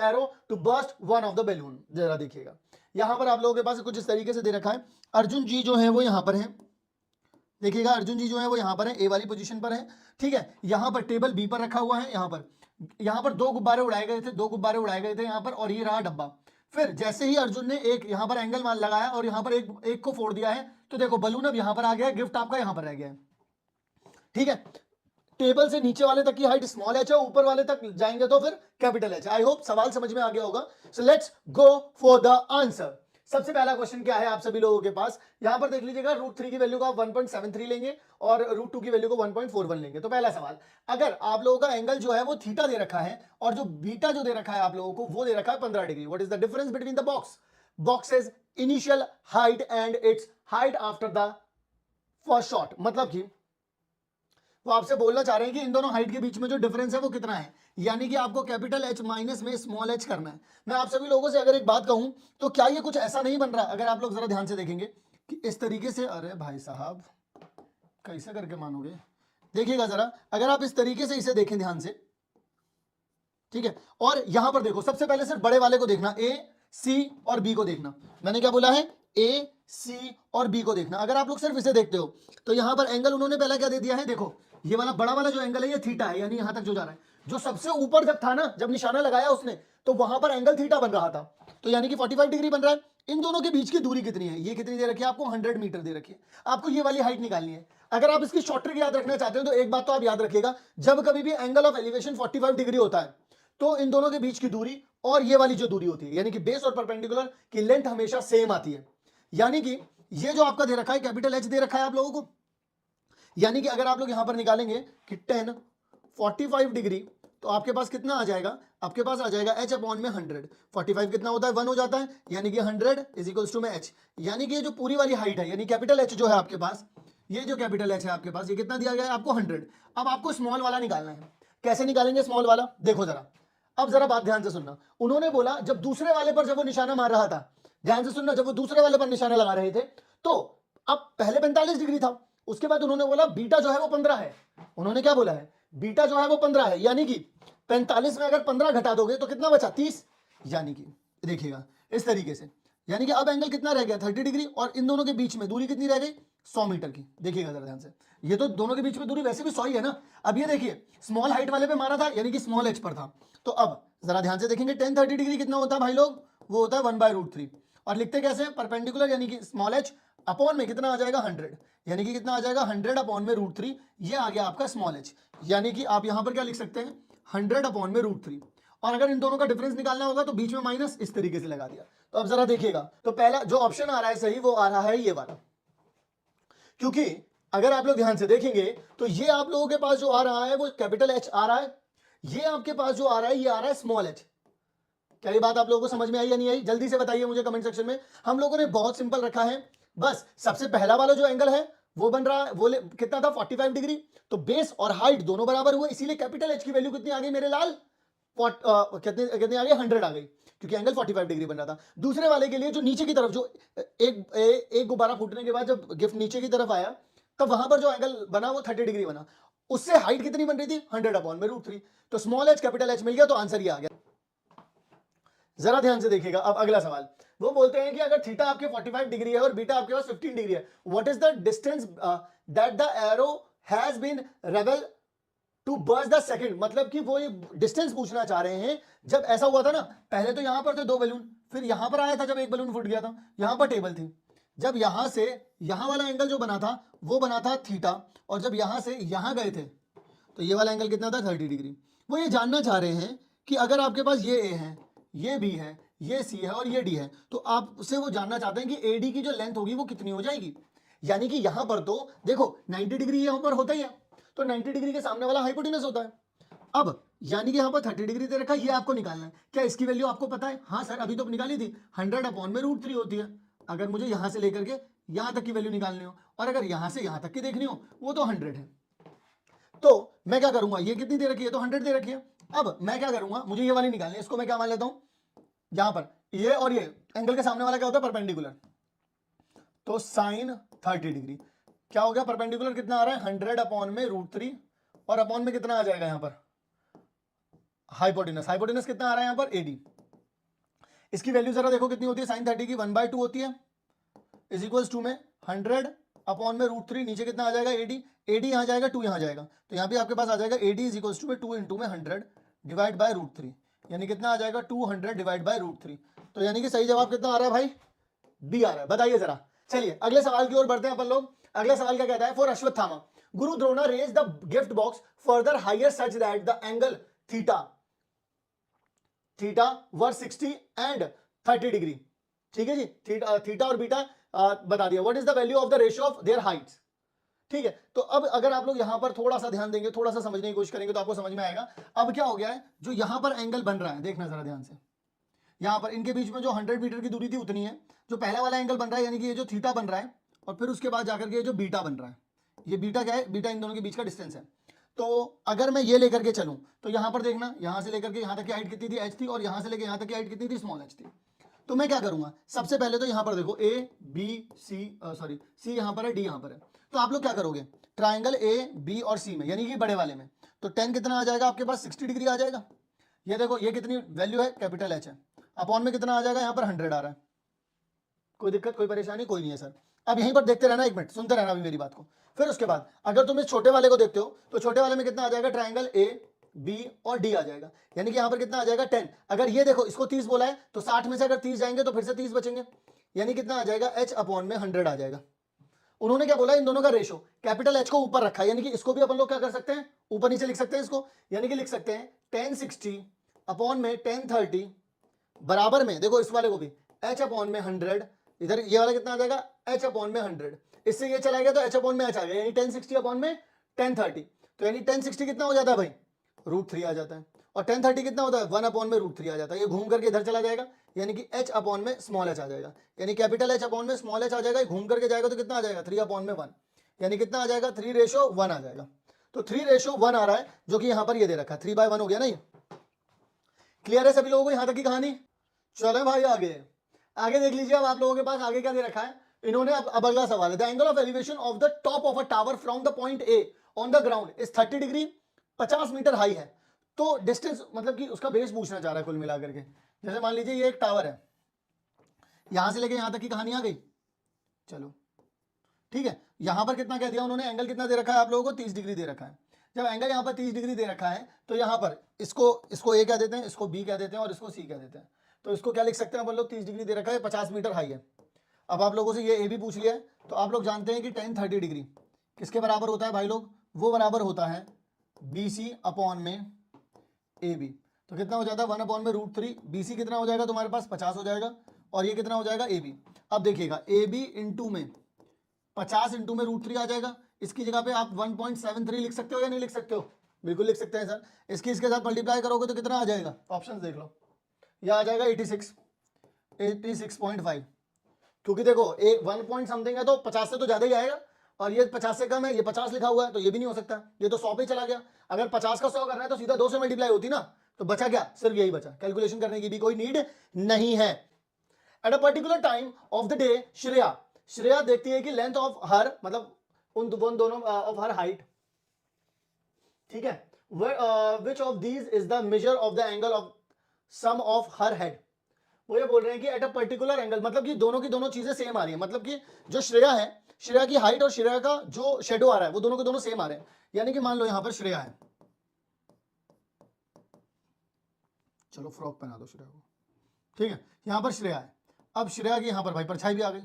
S1: arrow to burst one of the balloon। जरा देखिएगा यहां पर आप लोगों के पास कुछ इस तरीके से दे रखा है, अर्जुन जी जो है वो यहां पर है, देखिएगा अर्जुन जी जो है वो यहाँ पर है, ए वाली पोजीशन पर है, ठीक है। यहाँ पर टेबल बी पर रखा हुआ है, यहाँ पर 2 गुब्बारे उड़ाए गए थे, 2 गुब्बारे उड़ाए गए थे यहाँ पर, और ये रहा डब्बा। फिर जैसे ही अर्जुन ने एक यहाँ पर एंगल मान लगाया और यहाँ पर एक को फोड़ दिया है, तो देखो बलून अब यहाँ पर आ गया है, गिफ्ट आपका यहाँ पर रह गया है, ठीक है। टेबल से नीचे वाले तक की हाइट स्मॉल एच है, ऊपर वाले तक जाएंगे तो फिर कैपिटल एच। आई होप सवाल समझ में आ गया होगा। So let's go for the answer. सबसे पहला क्वेश्चन क्या है आप सभी लोगों के पास, यहां पर देख लीजिएगा, √3 की वैल्यू को आप 1.73 लेंगे और √2 की वैल्यू को 1.41 लेंगे। तो पहला सवाल, अगर आप लोगों का एंगल जो है वो थीटा दे रखा है और जो बीटा जो दे रखा है आप लोगों को वो दे रखा है 15 degree, what is the difference between the box? Box is initial height and it's height after the first shot. मतलब कि वो आपसे बोलना चाह रहे हैं कि इन दोनों हाइट के बीच में जो डिफरेंस है वो कितना है, यानी कि आपको कैपिटल एच माइनस में स्मॉल एच करना है। मैं आप सभी लोगों से अगर एक बात कहूं तो क्या ये कुछ ऐसा नहीं बन रहा, अगर आप लोग जरा ध्यान से देखेंगे कि इस तरीके से, अरे भाई साहब कैसे करके मानोगे, देखिएगा जरा, अगर आप इस तरीके से इसे देखें ध्यान से, ठीक है, और यहां पर देखो, सबसे पहले सिर्फ बड़े वाले को देखना, ए सी और बी को देखना। मैंने क्या बोला है, ए सी और बी को देखना। अगर आप लोग सिर्फ इसे देखते हो तो यहां पर एंगल उन्होंने पहला क्या दे दिया है, देखो ये वाला बड़ा वाला जो एंगल है ये थीटा है, यानी यहां तक जो जा रहा है, जो सबसे ऊपर जब था ना, जब निशाना लगाया उसने, तो वहां पर एंगल थीटा बन रहा था, तो यानी कि 45 डिग्री बन रहा है। इन दोनों के बीच की दूरी कितनी है, ये कितनी दे रखी है आपको, 100 मीटर दे रखी है। आपको ये वाली हाइट निकालनी है। अगर आप इसकी शॉर्ट ट्रिक याद रखना चाहते हो तो एक बात तो आप याद रखिएगा, जब कभी भी एंगल ऑफ एलिवेशन 45 डिग्री होता है तो इन दोनों के बीच की दूरी और ये वाली जो दूरी होती है, यानी कि बेस और परपेंडिकुलर की लेंथ हमेशा सेम आती है। यानी कि ये जो आपका दे रखा है कैपिटल एच दे रखा है आप लोगों को, यानी कि अगर आप लोग यहां पर निकालेंगे कि 10 45 डिग्री, तो आपके पास कितना आ जाएगा, आपके पास आ जाएगा h अपॉन में 100। 45 कितना होता है, 1 हो जाता है, यानी कि 100 इज इक्वल्स टू में h। यानी कि ये जो पूरी वाली हाइट है, यानी कैपिटल एच जो है आपके पास, ये जो कैपिटल एच है आपके पास, ये कितना दिया गया है आपको, 100। अब आपको स्मॉल वाला निकालना है। कैसे निकालेंगे स्मॉल वाला, देखो जरा, अब जरा बात ध्यान से सुनना। उन्होंने बोला जब दूसरे वाले पर जब वो निशाना मार रहा था, ध्यान से सुनना, जब वो दूसरे वाले पर निशाना लगा रहे थे तो अब पहले 45 डिग्री था, उसके बाद उन्होंने बोला बीटा जो है वो 15 है। उन्होंने क्या बोला है, बीटा जो है वो 15 है, यानी कि 45 में अगर 15 घटा दोगे तो कितना बचा, 30। यानी कि देखिएगा इस तरीके से, यानी कि अब एंगल कितना रह गया, 30 डिग्री, और इन दोनों के बीच में दूरी कितनी रह गई, 100 मीटर की। देखिएगा जरा ध्यान से, ये तो दोनों के बीच में दूरी वैसे भी 100 ही है ना। अब ये देखिए स्मॉल हाइट वाले पे मारा था, यानी कि स्मॉल एच पर था, तो अब जरा ध्यान से देखेंगे 10 30 डिग्री कितना होता है भाई लोग, वो होता है 1/√3। और लिखते कैसे, परपेंडिकुलर, यानी कि स्मॉल एच अपॉन में कितना आ जाएगा 100, यानी कि कितना आ जाएगा 100 अपॉन में √3, ये आ गया आपका स्मॉल एच। यानी कि आप यहां पर क्या लिख सकते हैं, 100 अपॉन में √3। और अगर इन दोनों का डिफरेंस निकालना होगा तो बीच में माइनस इस तरीके से लगा दिया। तो अब जरा देखिएगा, तो पहला जो ऑप्शन आ रहा है सही वो आ रहा है ये वाला, क्योंकि अगर आप लोग ध्यान से देखेंगे तो ये आप लोगों के पास जो आ रहा है वो कैपिटल एच आ रहा है, ये आपके पास जो आ रहा है ये आ रहा है स्मॉल एच। क्या ये बात आप लोगों को समझ में आई या नहीं आई, जल्दी से बताइए मुझे कमेंट सेक्शन में। हम लोगों ने बहुत सिंपल रखा है, बस सबसे पहला वाला जो एंगल है वो बन रहा है, वो कितना था 45 डिग्री, तो बेस और हाइट दोनों बराबर हुए, इसीलिए कैपिटल एच की वैल्यू कितनी आ गई मेरे लाल, कितने कितने आ गई, 100 आ गई, क्योंकि एंगल 45 डिग्री बन रहा था। दूसरे वाले के लिए जो नीचे की तरफ, जो एक गुब्बारा फूटने के बाद जब गिफ्ट नीचे की तरफ आया तब वहां पर जो एंगल बना वो 30 डिग्री बना, उससे हाइट कितनी बन रही थी, 100 अपॉन में √3। तो स्मॉल एच कैपिटल एच मिल गया, तो आंसर ये आ गया। जरा ध्यान से देखिएगा, अब अगला सवाल, वो बोलते हैं कि अगर थीटा आपके 45 डिग्री है और बीटा आपके पास 15 डिग्री है, what is the distance that the arrow has been रेवल टू बर्स्ट द सेकंड। मतलब कि वो ये डिस्टेंस पूछना चाह रहे हैं, जब ऐसा हुआ था ना, पहले तो यहां पर थे 2 बलून, फिर यहां पर आया था जब एक बलून फूट गया था, यहां पर टेबल थी, जब यहां से यहां वाला एंगल जो बना था वो बना था थीटा, और जब यहां से यहां गए थे तो ये वाला एंगल कितना था, 30 डिग्री। वो ये जानना चाह रहे हैं कि अगर आपके पास ये ए है, ये बी है, ये सी है और ये डी है, तो आपसे वो जानना चाहते हैं कि एडी की जो लेंथ होगी वो कितनी हो जाएगी। यानी कि यहां पर तो देखो 90 डिग्री यहां पर होता ही है, तो 90 डिग्री के सामने वाला हाइपोटेनस होता है। अब यानी कि यहां पर 30 डिग्री दे रखा है, ये आपको निकालना है। क्या इसकी वैल्यू आपको पता है, हाँ सर अभी तो निकाली थी, 100 अपॉन में √3 होती है। अगर मुझे यहां से लेकर के यहां तक की वैल्यू निकालनी हो, और अगर यहां से यहां तक की देखनी हो, वो तो 100 है। तो मैं क्या करूंगा, ये कितनी दे रखी है, तो 100 दे रखी है। अब मैं क्या करूंगा, मुझे ये वाली निकालनी है, इसको मैं क्या मान लेता हूं, यहां पर ये और ये एंगल के सामने वाला क्या होता है, परपेंडिकुलर, तो साइन 30 डिग्री। क्या हो गया, परपेंडिकुलर कितना आ रहा है, 100 अपॉन में √3, और अपॉन में कितना आ जाएगा यहां पर, हाइपोटेनस। हाइपोटेनस कितना आ रहा है यहां पर, एडी। इसकी वैल्यू जरा देखो कितनी होती है, साइन 30 की 1/2 होती है, इज इक्वल्स टू में 100 अपॉन में √3, नीचे कितना आ जाएगा, एडी। एडी यहां जाएगा, 2 यहां जाएगा, तो यहां भी आपके पास आ जाएगा एडी इज इक्वल्स टू में 2 इंटू में 100 डिवाइड बाय √3, यानी कितना आ जाएगा 200 डिवाइड बाय √3। तो यानी कि सही जवाब कितना आ रहा है भाई, बी आ रहा है। बताइए जरा। चलिए अगले सवाल की ओर बढ़ते हैं अपन लोग। अगला सवाल क्या कहता है, for Ashwatthama Guru Drona raise the gift box further higher such that the angle theta were 60 and 30 degree. ठीक है जी, थीटा और बीटा बता दिया। What is the value of the ratio of their heights. ठीक है, तो अब अगर आप लोग यहां पर थोड़ा सा ध्यान देंगे, थोड़ा सा समझने की कोशिश करेंगे तो आपको समझ में आएगा। अब क्या हो गया है, जो यहां पर एंगल बन रहा है, देखना जरा ध्यान से, यहां पर इनके बीच में जो 100 मीटर की दूरी थी उतनी है। जो पहला वाला एंगल बन रहा है यानी कि ये जो थीटा बन रहा है, और फिर उसके बाद जाकर के जो बीटा बन रहा है, ये बीटा क्या है, बीटा इन दोनों के बीच का डिस्टेंस है। तो अगर मैं ये लेकर के चलूं तो यहां पर देखना, यहां से लेकर के यहां तक की हाइट कितनी थी, h थी, और यहां से लेकर यहां तक की हाइट कितनी थी, स्मॉल h थी। तो मैं क्या करूंगा, सबसे पहले तो यहां पर देखो a b c sorry c यहां पर है, d यहां पर है। तो आप लोग क्या करोगे, ट्राइंगल a b और c में यानी कि बड़े वाले में, तो tan कितना आ जाएगा आपके पास, 60 डिग्री आ जाएगा। ये देखो ये कितनी वैल्यू है, कैपिटल H है, अपॉन में कितना आ जाएगा, यहाँ पर 100 आ रहा है। कोई दिक्कत, कोई परेशानी, कोई नहीं है सर। अब यहीं पर देखते रहना, एक मिनट सुनते रहना अभी मेरी बात को। फिर उसके बाद अगर तुम इस छोटे वाले को देखते हो तो छोटे वाले में कितना आ जाएगा, ट्राइंगल ए बी और डी आ जाएगा, यानी कि यहाँ पर कितना आ जाएगा 10। अगर ये देखो इसको 30 बोला है तो 60 में से अगर 30 जाएंगे तो फिर से 30 बचेंगे, यानी कितना आ जाएगा, h अपॉन में 100 आ जाएगा। उन्होंने क्या बोला, इन दोनों का रेशो, कैपिटल H को ऊपर रखा है, यानी कि इसको भी अपन लोग क्या कर सकते हैं, ऊपर नीचे लिख सकते हैं इसको, यानी कि लिख सकते हैं 1060 अपॉन में 1030 बराबर में, देखो इस वाले को भी h अपॉन में 100, इधर ये वाला कितना आ जाएगा, h अपॉन में 100, इससे ये चला गया तो h अपॉन में h आ गया, यानी 1060 अपॉन में 1030। तो यानी 1060 कितना हो जाता है भाई, √3 आ जाता है, और 1030 कितना होता है, 1 अपॉन में √3 आ जाता है। ये घूम करके इधर चला जाएगा, यानी कि h अपॉन में स्मॉल h आ जाएगा, यानी कैपिटल H अपॉन में स्मॉल h आ जाएगा। घूम करके जाएगा तो कितना आ जाएगा, 3 अपॉन में 1, यानी कितना आ जाएगा, 3:1 आ जाएगा। तो 3:1 आ रहा है, जो कि यहां पर ये दे रखा है, 3/1 हो गया ना ये। क्लियर है सभी लोगों को यहां तक की कहानी। चलो भाई आगे आगे देख लीजिए। अब आप लोगों के पास आगे क्या दे रखा है इन्होंने, अब अगला सवाल है, the angle of elevation of the top of a tower from the point A on the ground is 30 degree, 50 metre high है। तो डिस्टेंस मतलब कि उसका बेस पूछना चाह रहा है कुल मिलाकर के। जैसे मान लीजिए ये एक टावर है, यहां से लेके यहां तक की कहानी आ गई, चलो ठीक है। यहां पर कितना कह दिया उन्होंने, एंगल कितना दे रखा है आप लोगों को, 30 डिग्री दे रखा है। जब एंगल यहां पर 30 डिग्री दे रखा है तो यहां पर इसको ए कह देते हैं, इसको बी कह देते हैं और इसको सी कह देते हैं। तो इसको क्या लिख सकते हैं अपन लोग, 30 डिग्री दे रखा है, 50 मीटर हाई है। अब आप लोगों से ये ए भी पूछ लिया है, तो आप लोग जानते हैं कि 1030 डिग्री किसके बराबर होता है भाई लोग, वो बराबर होता है बी सी अपॉन में ए बी। तो कितना हो जाता है, 1 अपॉन में √3, बी सी कितना हो जाएगा तुम्हारे पास, 50 हो जाएगा, और ये कितना हो जाएगा ए बी। अब देखिएगा ए बी इंटू में 50 इंटू में √3 आ जाएगा। इसकी जगह पे आप 1.73 लिख सकते हो या नहीं लिख सकते हो, बिल्कुल लिख सकते हैं सर। इसके साथ मल्टीप्लाई करोगे तो कितना आ जाएगा, ऑप्शन देख लो, यह आ जाएगा 86.5, क्योंकि देखो एक 1 पॉइंट समथिंग है तो 50 से तो ज्यादा ही आएगा, और ये 50 से कम है, ये 50 लिखा हुआ है, तो ये भी नहीं हो सकता, ये तो 100 पे चला गया। अगर 50 का 100 करना है तो सीधा 2 से मल्टीप्लाई होती ना, तो बचा क्या, सिर्फ यही बचा, कैलकुलेशन करने की भी कोई नीड नहीं है। At a particular time of the day Shreya देखती है कि लेंथ ऑफ हर, मतलब उन दोनों ऑफ हर हाइट, ठीक है, which of these is the measure of the angle of sum of her head. वो ये बोल रहे हैं कि एट अ पर्टिकुलर एंगल, मतलब कि दोनों की दोनों चीजें सेम आ रही है, मतलब कि जो श्रेया है, श्रेया की हाइट और श्रेया का जो शेडो आ रहा है वो दोनों के दोनों सेम आ रहे हैं। यानी कि मान लो यहां पर श्रेया है, चलो फ्रॉक पहना दो श्रेया को, ठीक है, यहां पर श्रेया है। अब श्रेया की यहां पर भाई परछाई भी आ गई,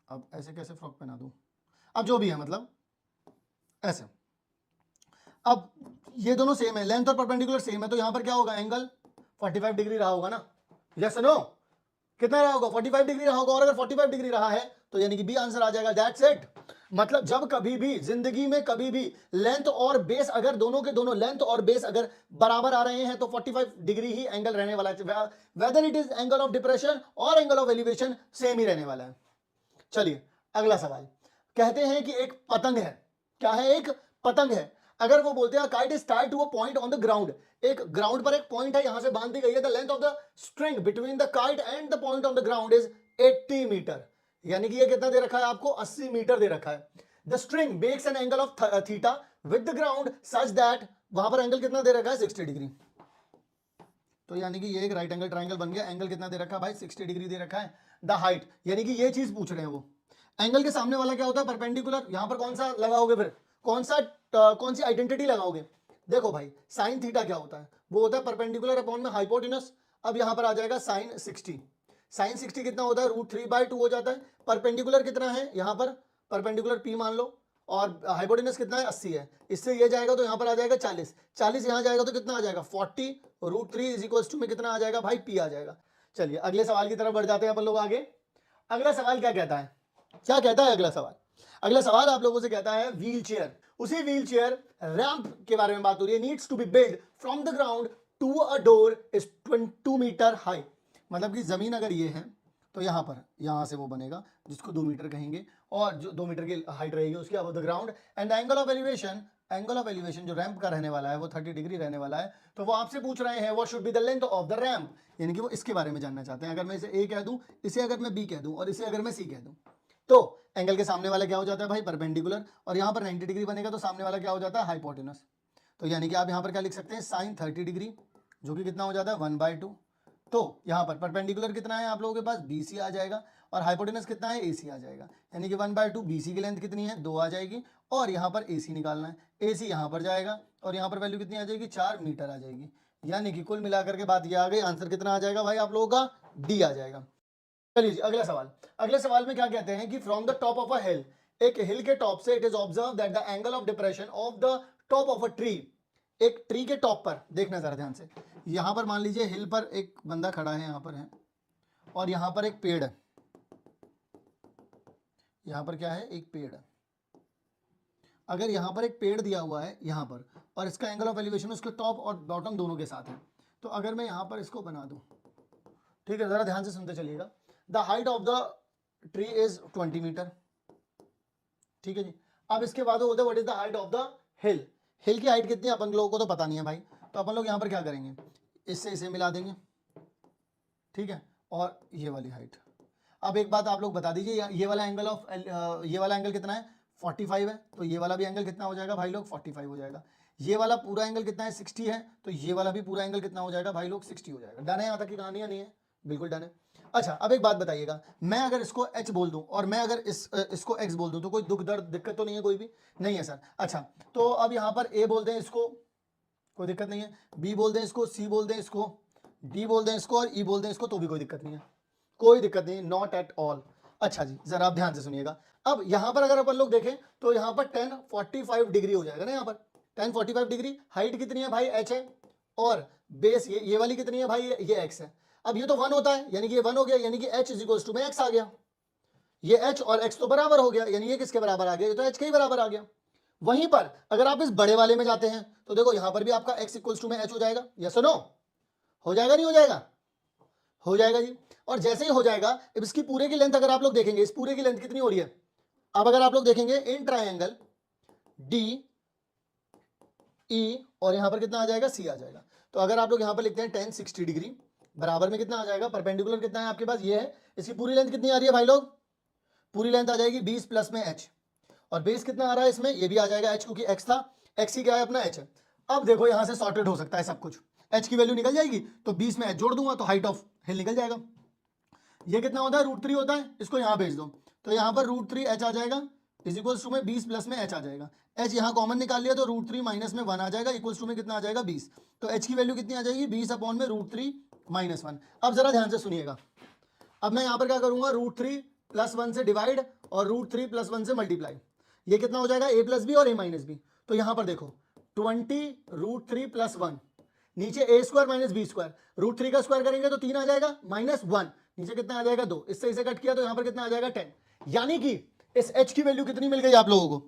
S1: अब ऐसे कैसे फ्रॉक पहना दूं, अब जो भी है मतलब ऐसे। अब ये दोनों सेम है, लेंथ और परपेंडिकुलर सेम है, तो यहां पर क्या होगा, एंगल 45 डिग्री रहा होगा ना, यस नो, कितना रहा होगा, 45 डिग्री रहा होगा। और अगर 45 डिग्री रहा है तो यानी कि बी आंसर आ जाएगा, दैट्स इट। मतलब जब कभी भी जिंदगी में कभी भी लेंथ और बेस, अगर दोनों के दोनों लेंथ और बेस अगर बराबर आ रहे हैं तो 45 डिग्री ही एंगल रहने वाला है, whether it is angle of depression और एंगल ऑफ एलिवेशन, सेम ही रहने वाला है। चलिए अगला सवाल, कहते हैं कि एक पतंग है, क्या है, एक पतंग है। अगर वो बोलते हैं kite is tied to a point on the ground, एक ग्राउंड पर एक पॉइंट है, यहां से बांध दी गई है, the length of the string between the kite and the point on the ground is 80 metre, यानी कि ये कितना दे रखा है आपको, 80 मीटर दे रखा है। The string makes an angle of theta with the ground such that, वहां पर एंगल कितना दे रखा है, 60 डिग्री। तो यानी कि ये एक राइट एंगल ट्राइंगल बन गया, एंगल कितना दे रखा है भाई, 60 डिग्री दे रखा है। द हाइट, यानी कि ये चीज पूछ रहे हैं वो, एंगल के सामने वाला क्या होता है, परपेंडिकुलर। यहां पर कौन सा लगाओगे, फिर कौन सी आइडेंटिटी लगाओगे, देखो भाई साइन थीटा क्या होता है, वो होता है परपेंडिकुलर अपॉन में हाइपोटेनस। अब यहां पर आ जाएगा साइन 60, साइन 60 कितना होता है, √3/2 हो जाता है। परपेंडिकुलर कितना है यहां पर, परपेंडिकुलर p मान लो, और हाइपोटेनस कितना है 80 है, इससे ये जाएगा तो यहाँ पर आ जाएगा 40, 40 यहाँ जाएगा तो कितना आ जाएगा 40 √3 इज इक्वल टू में कितना आ जाएगा भाई p आ जाएगा। चलिए अगले सवाल की तरफ बढ़ जाते हैं अपन लोग आगे। अगला सवाल क्या कहता है, क्या कहता है अगला सवाल? अगला सवाल आप लोगों से कहता है व्हील चेयर, उसी व्हील चेयर रैंप के बारे में बात हो रही है। Needs to be build from the ground to a door is 22 metre high, मतलब कि जमीन अगर ये है तो यहाँ पर यहाँ से वो बनेगा जिसको 2 मीटर कहेंगे, और जो 2 मीटर की हाइट रहेगी उसके above the ground, and angle of elevation जो रैंप का रहने वाला है वो 30 डिग्री रहने वाला है। तो वो आपसे पूछ रहे हैं what should be the length of the ramp, यानी कि वो इसके बारे में जानना चाहते हैं। अगर मैं इसे ए कह दूं, इसे अगर मैं बी कह दूं और इसे अगर मैं सी कह दूं, तो एंगल के सामने वाला क्या हो जाता है भाई परपेंडिकुलर, और यहाँ पर 90 डिग्री बनेगा तो सामने वाला क्या हो जाता है हाइपोटेनस। तो यानी कि आप यहाँ पर क्या लिख सकते हैं साइन 30 डिग्री, जो कि कितना हो जाता है 1/2। तो यहाँ पर परपेंडिकुलर कितना है आप लोगों के पास BC आ जाएगा, और हाइपोटेनस कितना है AC आ जाएगा, यानी कि 1/2 BC की लेंथ कितनी है 2 आ जाएगी, और यहाँ पर AC निकालना है, AC यहाँ पर जाएगा और यहाँ पर वैल्यू कितनी आ जाएगी 4 मीटर आ जाएगी। यानी कि कुल मिलाकर के बात ये आ गई, आंसर कितना आ जाएगा भाई आप लोगों का D आ जाएगा। चलिए जी अगला सवाल। अगले सवाल में क्या कहते हैं कि from the top of a hill, एक हिल के टॉप से it is observe that the angle of depression of the top of a tree, एक ट्री के टॉप पर देखना जरा ध्यान से, यहाँ पर मान लीजिए हिल पर एक बंदा खड़ा है, यहाँ पर है, और यहाँ पर एक पेड़ है, यहाँ पर क्या है एक पेड़ है। अगर यहाँ पर एक पेड़ दिया हुआ है यहाँ पर, और इसका एंगल ऑफ एलिवेशन उसके टॉप और बॉटम दोनों के साथ है, तो अगर मैं यहाँ पर इसको बना दूँ, ठीक है जरा ध्यान से सुनते चलिएगा, the height of the tree is 20 metre, ठीक है जी। अब इसके बाद बोलते हैं what is the height of the hill, hill की हाइट कितनी है अपन लोगों को तो पता नहीं है भाई, तो अपन लोग यहाँ पर क्या करेंगे इससे इसे मिला देंगे, ठीक है, और ये वाली हाइट। अब एक बात आप लोग बता दीजिए, ये वाला एंगल ये वाला एंगल कितना है 45 है, तो ये वाला भी एंगल कितना हो जाएगा भाई लोग 45 हो जाएगा। ये वाला पूरा एंगल कितना है 60 है, तो ये वाला भी पूरा एंगल कितना हो जाएगा भाई लोग 60 हो जाएगा। डन है यहाँ तक की कहानी या नहीं है? बिल्कुल डन है। अच्छा अब एक बात बताइएगा, मैं अगर इसको h बोल दूं और मैं अगर इसको x बोल दूं तो कोई दुख दर्द दिक्कत तो नहीं है? कोई भी नहीं है सर। अच्छा तो अब यहाँ पर a बोल दें इसको, कोई दिक्कत नहीं है, b बोल दें इसको, c बोल दें इसको, d बोल दें इसको और e बोल दें इसको, तो भी कोई दिक्कत नहीं है, कोई दिक्कत नहीं, नॉट एट ऑल। अच्छा जी जरा आप ध्यान से सुनिएगा, अब यहाँ पर अगर अपन लोग देखें तो यहाँ पर 1045 डिग्री हो जाएगा ना, यहाँ पर 1045 डिग्री। हाइट कितनी है भाई h है, और बेस ये वाली कितनी है भाई ये x है। अब ये तो 1 होता है, यानी कि ये 1 हो गया, यानी कि h इज इक्वल टू में x आ गया, ये h और x तो बराबर हो गया, यानी ये किसके बराबर आ गया, ये तो h के ही बराबर आ गया। वहीं पर अगर आप इस बड़े वाले में जाते हैं तो देखो यहाँ पर भी आपका x इक्वल टू में h हो जाएगा, यस और नो? हो जाएगा नहीं हो जाएगा? हो जाएगा जी। और जैसे ही हो जाएगा, अब इसकी पूरे की लेंथ अगर आप लोग देखेंगे, इस पूरे की लेंथ कितनी हो रही है, अब अगर आप लोग देखेंगे इन ट्राइंगल डी ई, और यहां पर कितना आ जाएगा सी आ जाएगा। तो अगर आप लोग यहां पर लिखते हैं 1060 डिग्री बराबर में कितना आ जाएगा, परपेंडिकुलर कितना है आपके पास ये है, इसकी पूरी लेंथ कितनी आ रही है भाई लोग, पूरी लेंथ आ जाएगी 20 प्लस में h, और बेस कितना आ रहा है इसमें, ये भी आ जाएगा h, क्योंकि x था, x ही क्या है अपना h है। अब देखो यहां से सॉर्टेड हो सकता है सब कुछ, h की वैल्यू निकल जाएगी तो 20 में h जोड़ दूंगा तो हाइट ऑफ हिल निकल जाएगा। ये कितना होता है √3 होता है, इसको यहाँ भेज दो तो यहाँ पर √3h आ जाएगा इज इक्वल्स टू में 20 प्लस में h आ जाएगा। h यहाँ कॉमन निकाल लिया तो √3 माइनस में 1 आ जाएगा, इक्वल्स टू में कितना आ जाएगा 20, तो h की वैल्यू कितनी आ जाएगी 20 अपॉन में √3 माइनस 1। अब जरा ध्यान से सुनिएगा, अब मैं यहाँ पर क्या करूंगा √3 प्लस 1 से डिवाइड और √3 प्लस 1 से मल्टीप्लाई, ये कितना हो जाएगा a प्लस बी और a माइनस बी। तो यहाँ पर देखो 20 √3 प्लस 1, नीचे a square minus b square, √3 का स्क्वायर करेंगे तो 3 आ जाएगा माइनस 1, नीचे कितना आ जाएगा 2, इससे इसे कट किया तो यहाँ पर कितना आ जाएगा 10। यानी कि इस h की वैल्यू कितनी मिल गई आप लोगों को,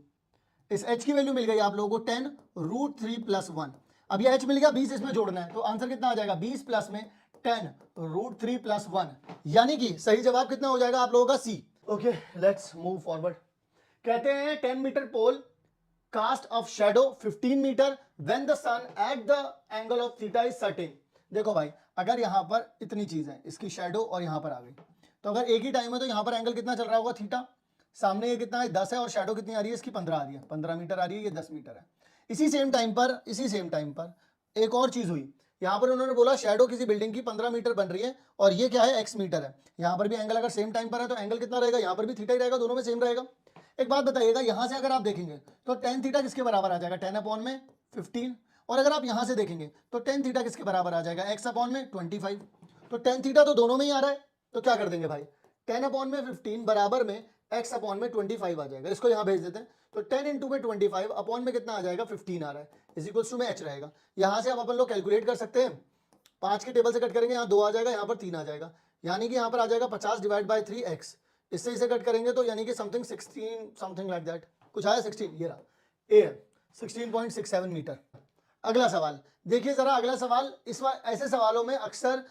S1: इस h की वैल्यू मिल गई आप लोगों को 10 √3 प्लस 1। अब ये h मिल गया, 20 इसमें जोड़ना है तो आंसर कितना आ जाएगा 20 प्लस में 10 √3 प्लस 1, यानी कि सही जवाब कितना हो जाएगा आप लोगों का सी। Okay let's move forward. कहते हैं 10 metre pole cast of shadow 15 metre when the sun at the angle of theta is certain. देखो भाई अगर यहाँ पर इतनी चीज है, इसकी शेडो और यहाँ पर आ गई, तो अगर एक ही टाइम है तो यहाँ पर एंगल कितना चल रहा होगा थीटा, सामने ये कितना है 10 है और शेडो कितनी आ रही है इसकी 15 आ रही है, 15 मीटर आ रही है, ये 10 मीटर है। इसी सेम टाइम पर एक और चीज हुई, यहाँ पर उन्होंने बोला शेडो किसी बिल्डिंग की 15 मीटर बन रही है और ये क्या है x मीटर है, यहाँ पर भी एंगल अगर सेम टाइम पर है तो एंगल कितना रहेगा, यहाँ पर भी थीटा ही रहेगा, दोनों में सेम रहेगा। एक बात बताइएगा, यहाँ से अगर आप देखेंगे तो tan थीटा किसके बराबर आ जाएगा 10 अपॉन में 15, और अगर आप यहाँ से देखेंगे तो tan थीटा किसके बराबर आ जाएगा x अपॉन में 25। तो tan थीटा तो दोनों में ही आ रहा है, तो क्या कर देंगे भाई 10 अपॉन में 15 बराबर में x अपॉन में 25 आ जाएगा, इसको यहां भेज देते हैं। तो 10 इंटू में 25 अपॉन में कितना आ जाएगा 15 आ रहा है, इज इक्वल्स टू में h रहेगा। यहां से अब अपन लोग कैलकुलेट कर सकते हैं, 5 के टेबल से कट करेंगे, यहाँ 2 आ जाएगा, यहाँ पर 3 आ जाएगा, यानी कि यहाँ पर आ जाएगा 50 डिवाइड बाई 3x। इससे इसे कट करेंगे तो यानी कि समथिंग 16 समथिंग लाइक दैट कुछ आया, 16 ये रहा, ए 16.67 मीटर। अगला सवाल देखिए जरा, अगला सवाल, इस ऐसे सवालों में अक्सर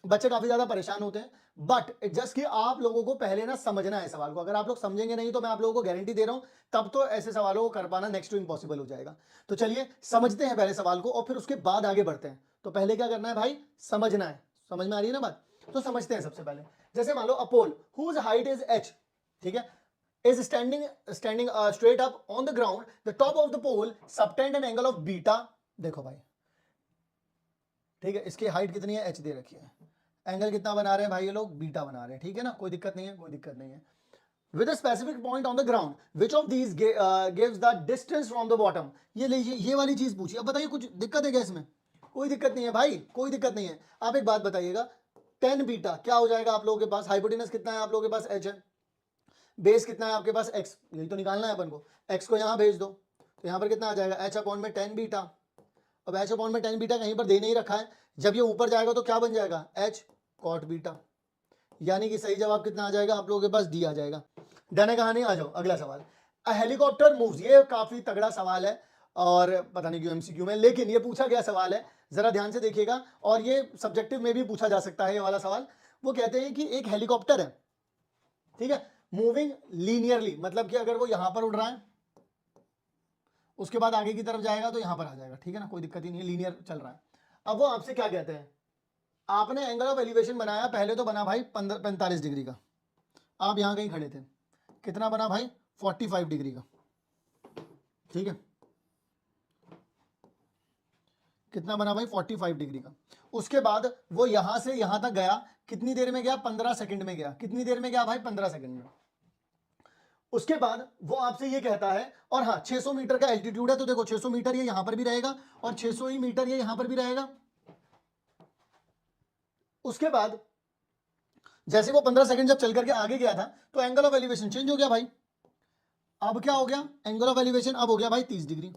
S1: बच्चे काफी ज्यादा परेशान होते हैं, बट जस्ट कि आप लोगों को पहले ना समझना है सवाल को। अगर आप लोग समझेंगे नहीं तो मैं आप लोगों को गारंटी दे रहा हूं तब तो ऐसे सवालों को कर पाना नेक्स्ट टू इम्पॉसिबल हो जाएगा। तो चलिए समझते हैं पहले सवाल को और फिर उसके बाद आगे बढ़ते हैं। तो पहले क्या करना है भाई, समझना है। समझ में आ रही है ना बात? तो समझते हैं सबसे पहले। जैसे मान लो अ पोल हुज हाइट इज h, ठीक है, is standing straight up on the ground, the top of the pole subtend an angle of beta। देखो भाई, ठीक है, इसकी हाइट कितनी है, h दे रखी है, एंगल कितना बना रहे हैं भाई ये लोग, बीटा बना रहे हैं, ठीक है ना, कोई दिक्कत नहीं है, कोई दिक्कत नहीं है। With a specific point on the ground, which of these gives the distance from the bottom। ये लीजिए, ये वाली चीज पूछी। अब बताइए कुछ दिक्कत है क्या इसमें? कोई दिक्कत नहीं है भाई, कोई दिक्कत नहीं है। आप एक बात बताइएगा, 10 बीटा क्या हो जाएगा आप लोगों के पास, हाइपोटेनस कितना है आप लोगों के पास, h है, बेस कितना है आपके पास x, यही तो निकालना है अपन को। x को यहां भेज दो तो यहां पर कितना आ जाएगा, h अपॉन में 10 बीटा। अब h अपॉन में 10 बीटा कहीं पर दे नहीं रखा है, जब ये ऊपर जाएगा तो क्या बन जाएगा, h कॉट बीटा, यानी कि सही जवाब कितना आ जाएगा आप लोगों के पास, डी आ जाएगा। डन है कहानी? आ जाओ अगला सवाल। अ हेलीकॉप्टर मूव्स, ये काफी तगड़ा सवाल है और पता नहीं क्यों एमसीक्यू में, लेकिन ये पूछा गया सवाल है, जरा ध्यान से देखिएगा, और ये सब्जेक्टिव में भी पूछा जा सकता है ये वाला सवाल। वो कहते हैं कि एक हेलीकॉप्टर है, ठीक है, मूविंग लीनियरली, मतलब कि अगर वो यहां पर उड़ रहा है उसके बाद आगे की तरफ जाएगा तो यहां पर आ जाएगा, ठीक है ना, कोई दिक्कत ही नहीं है, लीनियर चल रहा है। अब वो आपसे क्या कहते हैं, आपने एंगल ऑफ एलिवेशन बनाया, पहले तो बना भाई 45 डिग्री का, आप यहां कहीं खड़े थे, कितना बना भाई 45 डिग्री का, ठीक है, कितना बना भाई 45 डिग्री का। उसके बाद वो यहां से यहां तक गया, कितनी देर में गया, 15 सेकंड में गया। कितनी देर में गया भाई, 15 सेकंड में। उसके बाद वो आपसे ये कहता है, और हाँ 600 मीटर का एल्टीट्यूड है, तो देखो 600 मीटर ये यहां पर भी रहेगा और 600 ही मीटर ये यहां पर भी रहेगा। उसके बाद जैसे वो 15 सेकंड जब चल करके आगे गया था तो एंगल ऑफ एलिवेशन चेंज हो गया भाई। अब क्या हो गया, एंगल ऑफ एलिवेशन अब हो गया भाई 30 डिग्री,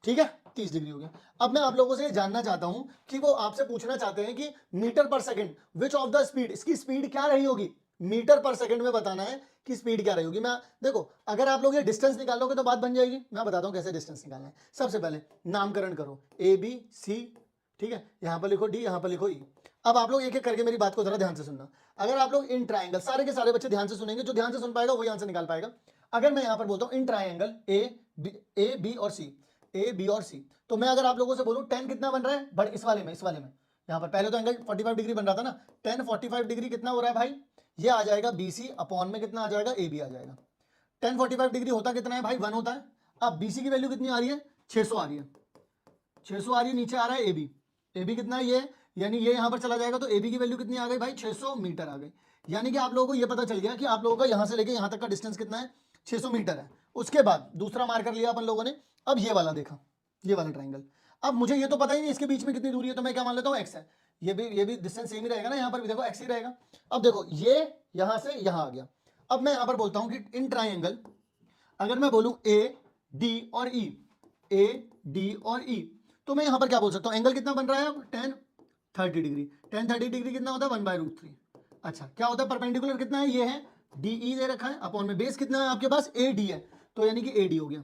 S1: ठीक है, 30 डिग्री हो गया। अब मैं आप लोगों से जानना चाहता हूं कि वो आपसे पूछना चाहते हैं कि मीटर पर second which of the speed, इसकी स्पीड क्या रही होगी, मीटर पर सेकंड में बताना है कि स्पीड क्या रही होगी। मैं देखो, अगर आप लोग ये डिस्टेंस निकालोगे तो बात बन जाएगी। मैं बताता हूं कैसे डिस्टेंस निकालना है। सबसे पहले नामकरण करो, ए बी सी, ठीक है, यहां पर लिखो डी, यहां पर लिखो ई। अब आप लोग एक एक करके मेरी बात को जरा ध्यान से सुनना। अगर आप लोग इन ट्राइंगल, सारे के सारे बच्चे ध्यान से सुनेंगे, जो ध्यान से सुन पाएगा वही आंसर निकाल पाएगा। अगर मैं यहां पर बोलता हूं इन ट्राइंगल ए बी और सी, ए बी और सी, तो मैं अगर आप लोगों से बोलूं 10 कितना बन रहा है, बट इस वाले में यहां पर पहले तो एंगल 45 डिग्री बन रहा था ना, 10 45 डिग्री कितना हो रहा है भाई, ये आ जाएगा बीसी अपॉन में कितना आ जाएगा, ए बी आ जाएगा। 10 45 डिग्री होता कितना है भाई, 1 होता है। अब बीसी की वैल्यू कितनी आ रही है, 600 आ रही है, 600 आ रही है, नीचे आ रहा है ए बी कितना है, ये यानी ये यहां पर चला जाएगा तो ए बी की वैल्यू कितनी आ गई भाई, 600 मीटर आ गई। यानी कि आप लोगों को ये पता चल गया कि आप लोगों का यहां से लेके यहां तक का डिस्टेंस कितना है, 600 मीटर है। उसके बाद दूसरा मार्कर लिया अपन लोगों ने, अब ये वाला देखा, ये वाला ट्राइंगल। अब मुझे ये तो पता ही नहीं इसके बीच में कितनी दूरी है, तो मैं क्या मान लेता हूँ एक्स है, ये भी डिस्टेंस सेम ही रहेगा ना, यहाँ पर भी देखो एक्स ही रहेगा। अब देखो ये यहां से यहां आ गया। अब मैं यहां पर बोलता हूं कि इन ट्राइंगल, अगर मैं बोलूं ए डी और ई, ए डी और ई, तो मैं यहां पर क्या बोल सकता हूं, एंगल कितना बन रहा है अब 10 30 डिग्री, 10 30 डिग्री कितना होता है 1/√3। अच्छा क्या होता है, परपेंडिकुलर कितना है, ये है डी ई दे रखा है, अपॉन में बेस कितना है आपके पास, ए डी है, तो यानी कि ए डी हो गया।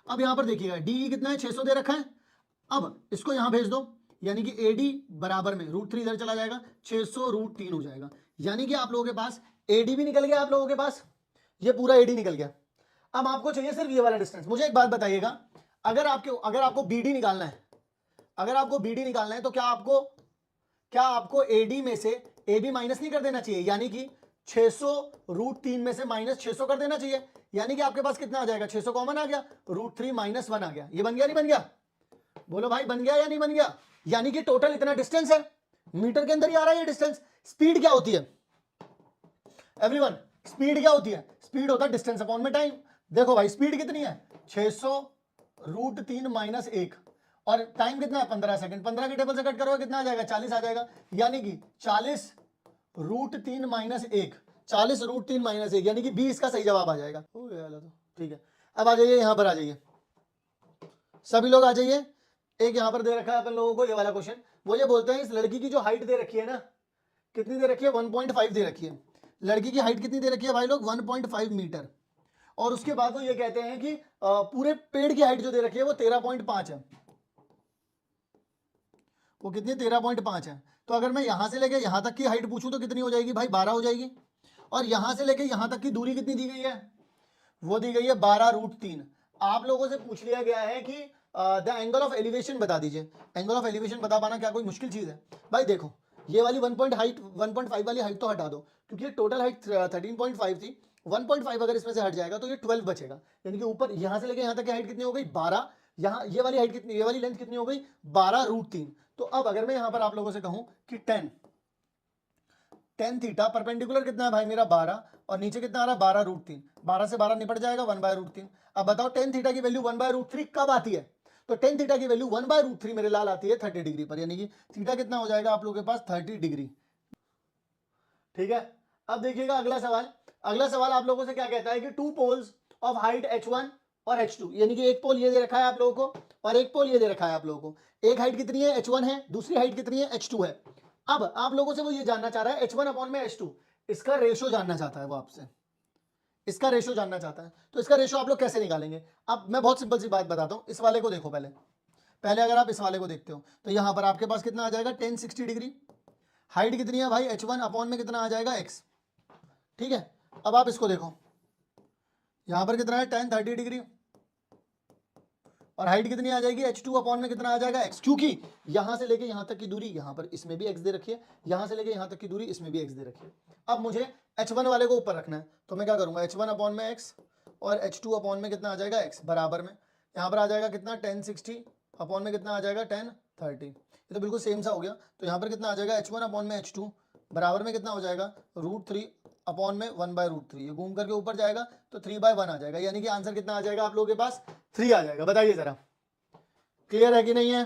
S1: अब यहां पर देखिएगा डी ई कितना है, 600 दे रखा है। अब इसको यहां भेज दो, यानी कि ए डी बराबर में √3 इधर चला जाएगा, 600 √3 हो जाएगा। यानी कि आप लोगों के पास ए डी भी निकल गया, आप लोगों के पास ये पूरा ए डी निकल गया। अब आपको चाहिए सिर्फ ये वाला डिस्टेंस। मुझे एक बात बताइएगा, अगर आपको बी डी निकालना है, अगर आपको बी डी निकालना है तो क्या आपको एडी में से ए बी माइनस नहीं कर देना चाहिए, यानी कि 600 √3 में से माइनस 600 कर देना चाहिए, यानी कि आपके पास कितना आ जाएगा, 600 कॉमन आ गया, √3 - 1 आ गया। ये बन गया नहीं बन गया, बोलो भाई बन गया या नहीं बन गया। यानी कि टोटल इतना डिस्टेंस है, मीटर के अंदर ही आ रहा है ये डिस्टेंस। स्पीड क्या होती है एवरीवन, स्पीड क्या होती है, स्पीड होता है डिस्टेंस अपॉन में टाइम। देखो भाई स्पीड कितनी है, 600 √3 - 1, और टाइम कितना है 15 सेकंड। 15 के टेबल से कट करोगे कितना आ जाएगा, 40 आ जाएगा, यानी कि 40 √3 - 1, 40 रूट 3 माइनस 1 यानी कि 20 का सही जवाब आ जाएगा। हो गया तो ठीक है। अब आ जाइए यहाँ पर, आ जाइए सभी लोग आ जाइए। एक यहाँ पर दे रखा है अपन लोगों को ये वाला क्वेश्चन। वो ये बोलते हैं इस लड़की की जो हाइट दे रखी है ना, कितनी दे रखी है, 1.5 दे रखी है। लड़की की हाइट कितनी दे रखी है भाई लोग, 1.5 मीटर। और उसके बाद वो ये कहते हैं कि पूरे पेड़ की हाइट जो दे रखी है वो 13.5 है। वो कितनी, 13.5 है। तो अगर मैं यहां से लेके यहां तक की हाइट पूछूं तो कितनी हो जाएगी भाई, 12 हो जाएगी। और यहां से लेके यहां तक की दूरी कितनी दी गई है, वो दी गई है 12 रूट 3। आप लोगों से पूछ लिया गया है कि द एंगल ऑफ एलिवेशन बता दीजिए। एंगल ऑफ एलिवेशन बता पाना क्या कोई मुश्किल चीज है भाई? देखो ये वाली 1.5 वाली हाइट तो हटा दो, क्योंकि टोटल हाइट 13.5 थी। 1.5 अगर इसमें से हट जाएगा तो ये 12 बचेगा। यानी कि ऊपर यहां से लेके यहां तक की हाइट कितनी हो गई, 12। यहाँ ये वाली हाइट कितनी, ये वाली लेंथ कितनी हो गई, 12 रूट 3। तो अब अगर मैं यहां पर आप लोगों से कहूं कि टेन थीटा परपेंडिकुलर कितना है भाई मेरा, 12, और नीचे कितना आ रहा है, 12 रूट 3। 12 से 12 निपट जाएगा, 1/√3। अब बताओ टेन थीटा की वैल्यू 1/√3 कब आती है? तो टेन थीटा की वैल्यू 1/√3 मेरे लाल आती है 30 डिग्री पर। यानी कि थीटा कितना हो जाएगा आप लोगों के पास, 30 डिग्री। ठीक है। अब देखिएगा अगला सवाल। अगला सवाल आप लोगों से क्या कहता है कि two poles of height h1 और h2, यानी कि एक पोल ये दे रखा है आप लोगों को और एक पोल ये दे रखा है आप लोगों को। एक हाइट कितनी है, h1 है, दूसरी हाइट कितनी है, h2 है। अब आप लोगों से वो ये जानना चाह रहा है h1 अपॉन में h2, इसका रेशो जानना चाहता है वो आपसे, इसका रेशो जानना चाहता है। तो इसका रेशो आप लोग कैसे निकालेंगे? अब मैं बहुत सिंपल सी बात बताता हूं। इस वाले को देखो पहले, अगर आप इस वाले को देखते हो तो यहां पर आपके पास कितना आ जाएगा, 1060 डिग्री। हाइट कितनी है भाई, h1 अपॉन में कितना आ जाएगा, x। ठीक है। अब आप इसको देखो, यहां पर कितना है, 1030 डिग्री, और हाइट कितनी आ जाएगी, h2 अपॉन में कितना आ जाएगा, x। क्योंकि यहां से लेके यहां तक की दूरी, यहां पर इसमें भी x दे रखी है, यहां से लेके यहां तक की दूरी इसमें भी x दे रखी है। अब मुझे h1 वाले को ऊपर रखना है, तो मैं क्या करूंगा, h1 अपॉन में x और h2 अपॉन में कितना आ जाएगा, x, बराबर में यहां पर आ जाएगा कितना, 1060 अपॉन में कितना आ जाएगा, 1030। ये तो बिल्कुल सेम सा हो गया। तो यहाँ पर कितना आ जाएगा, h1 अपॉन में h2 बराबर में कितना हो जाएगा, √3 अपॉन में 1/√3। ये घूम करके ऊपर जाएगा तो 3/1 आ जाएगा। यानी कि आंसर कितना आ जाएगा आप लोगों के पास, 3 आ जाएगा। बताइए जरा, क्लियर है कि नहीं है?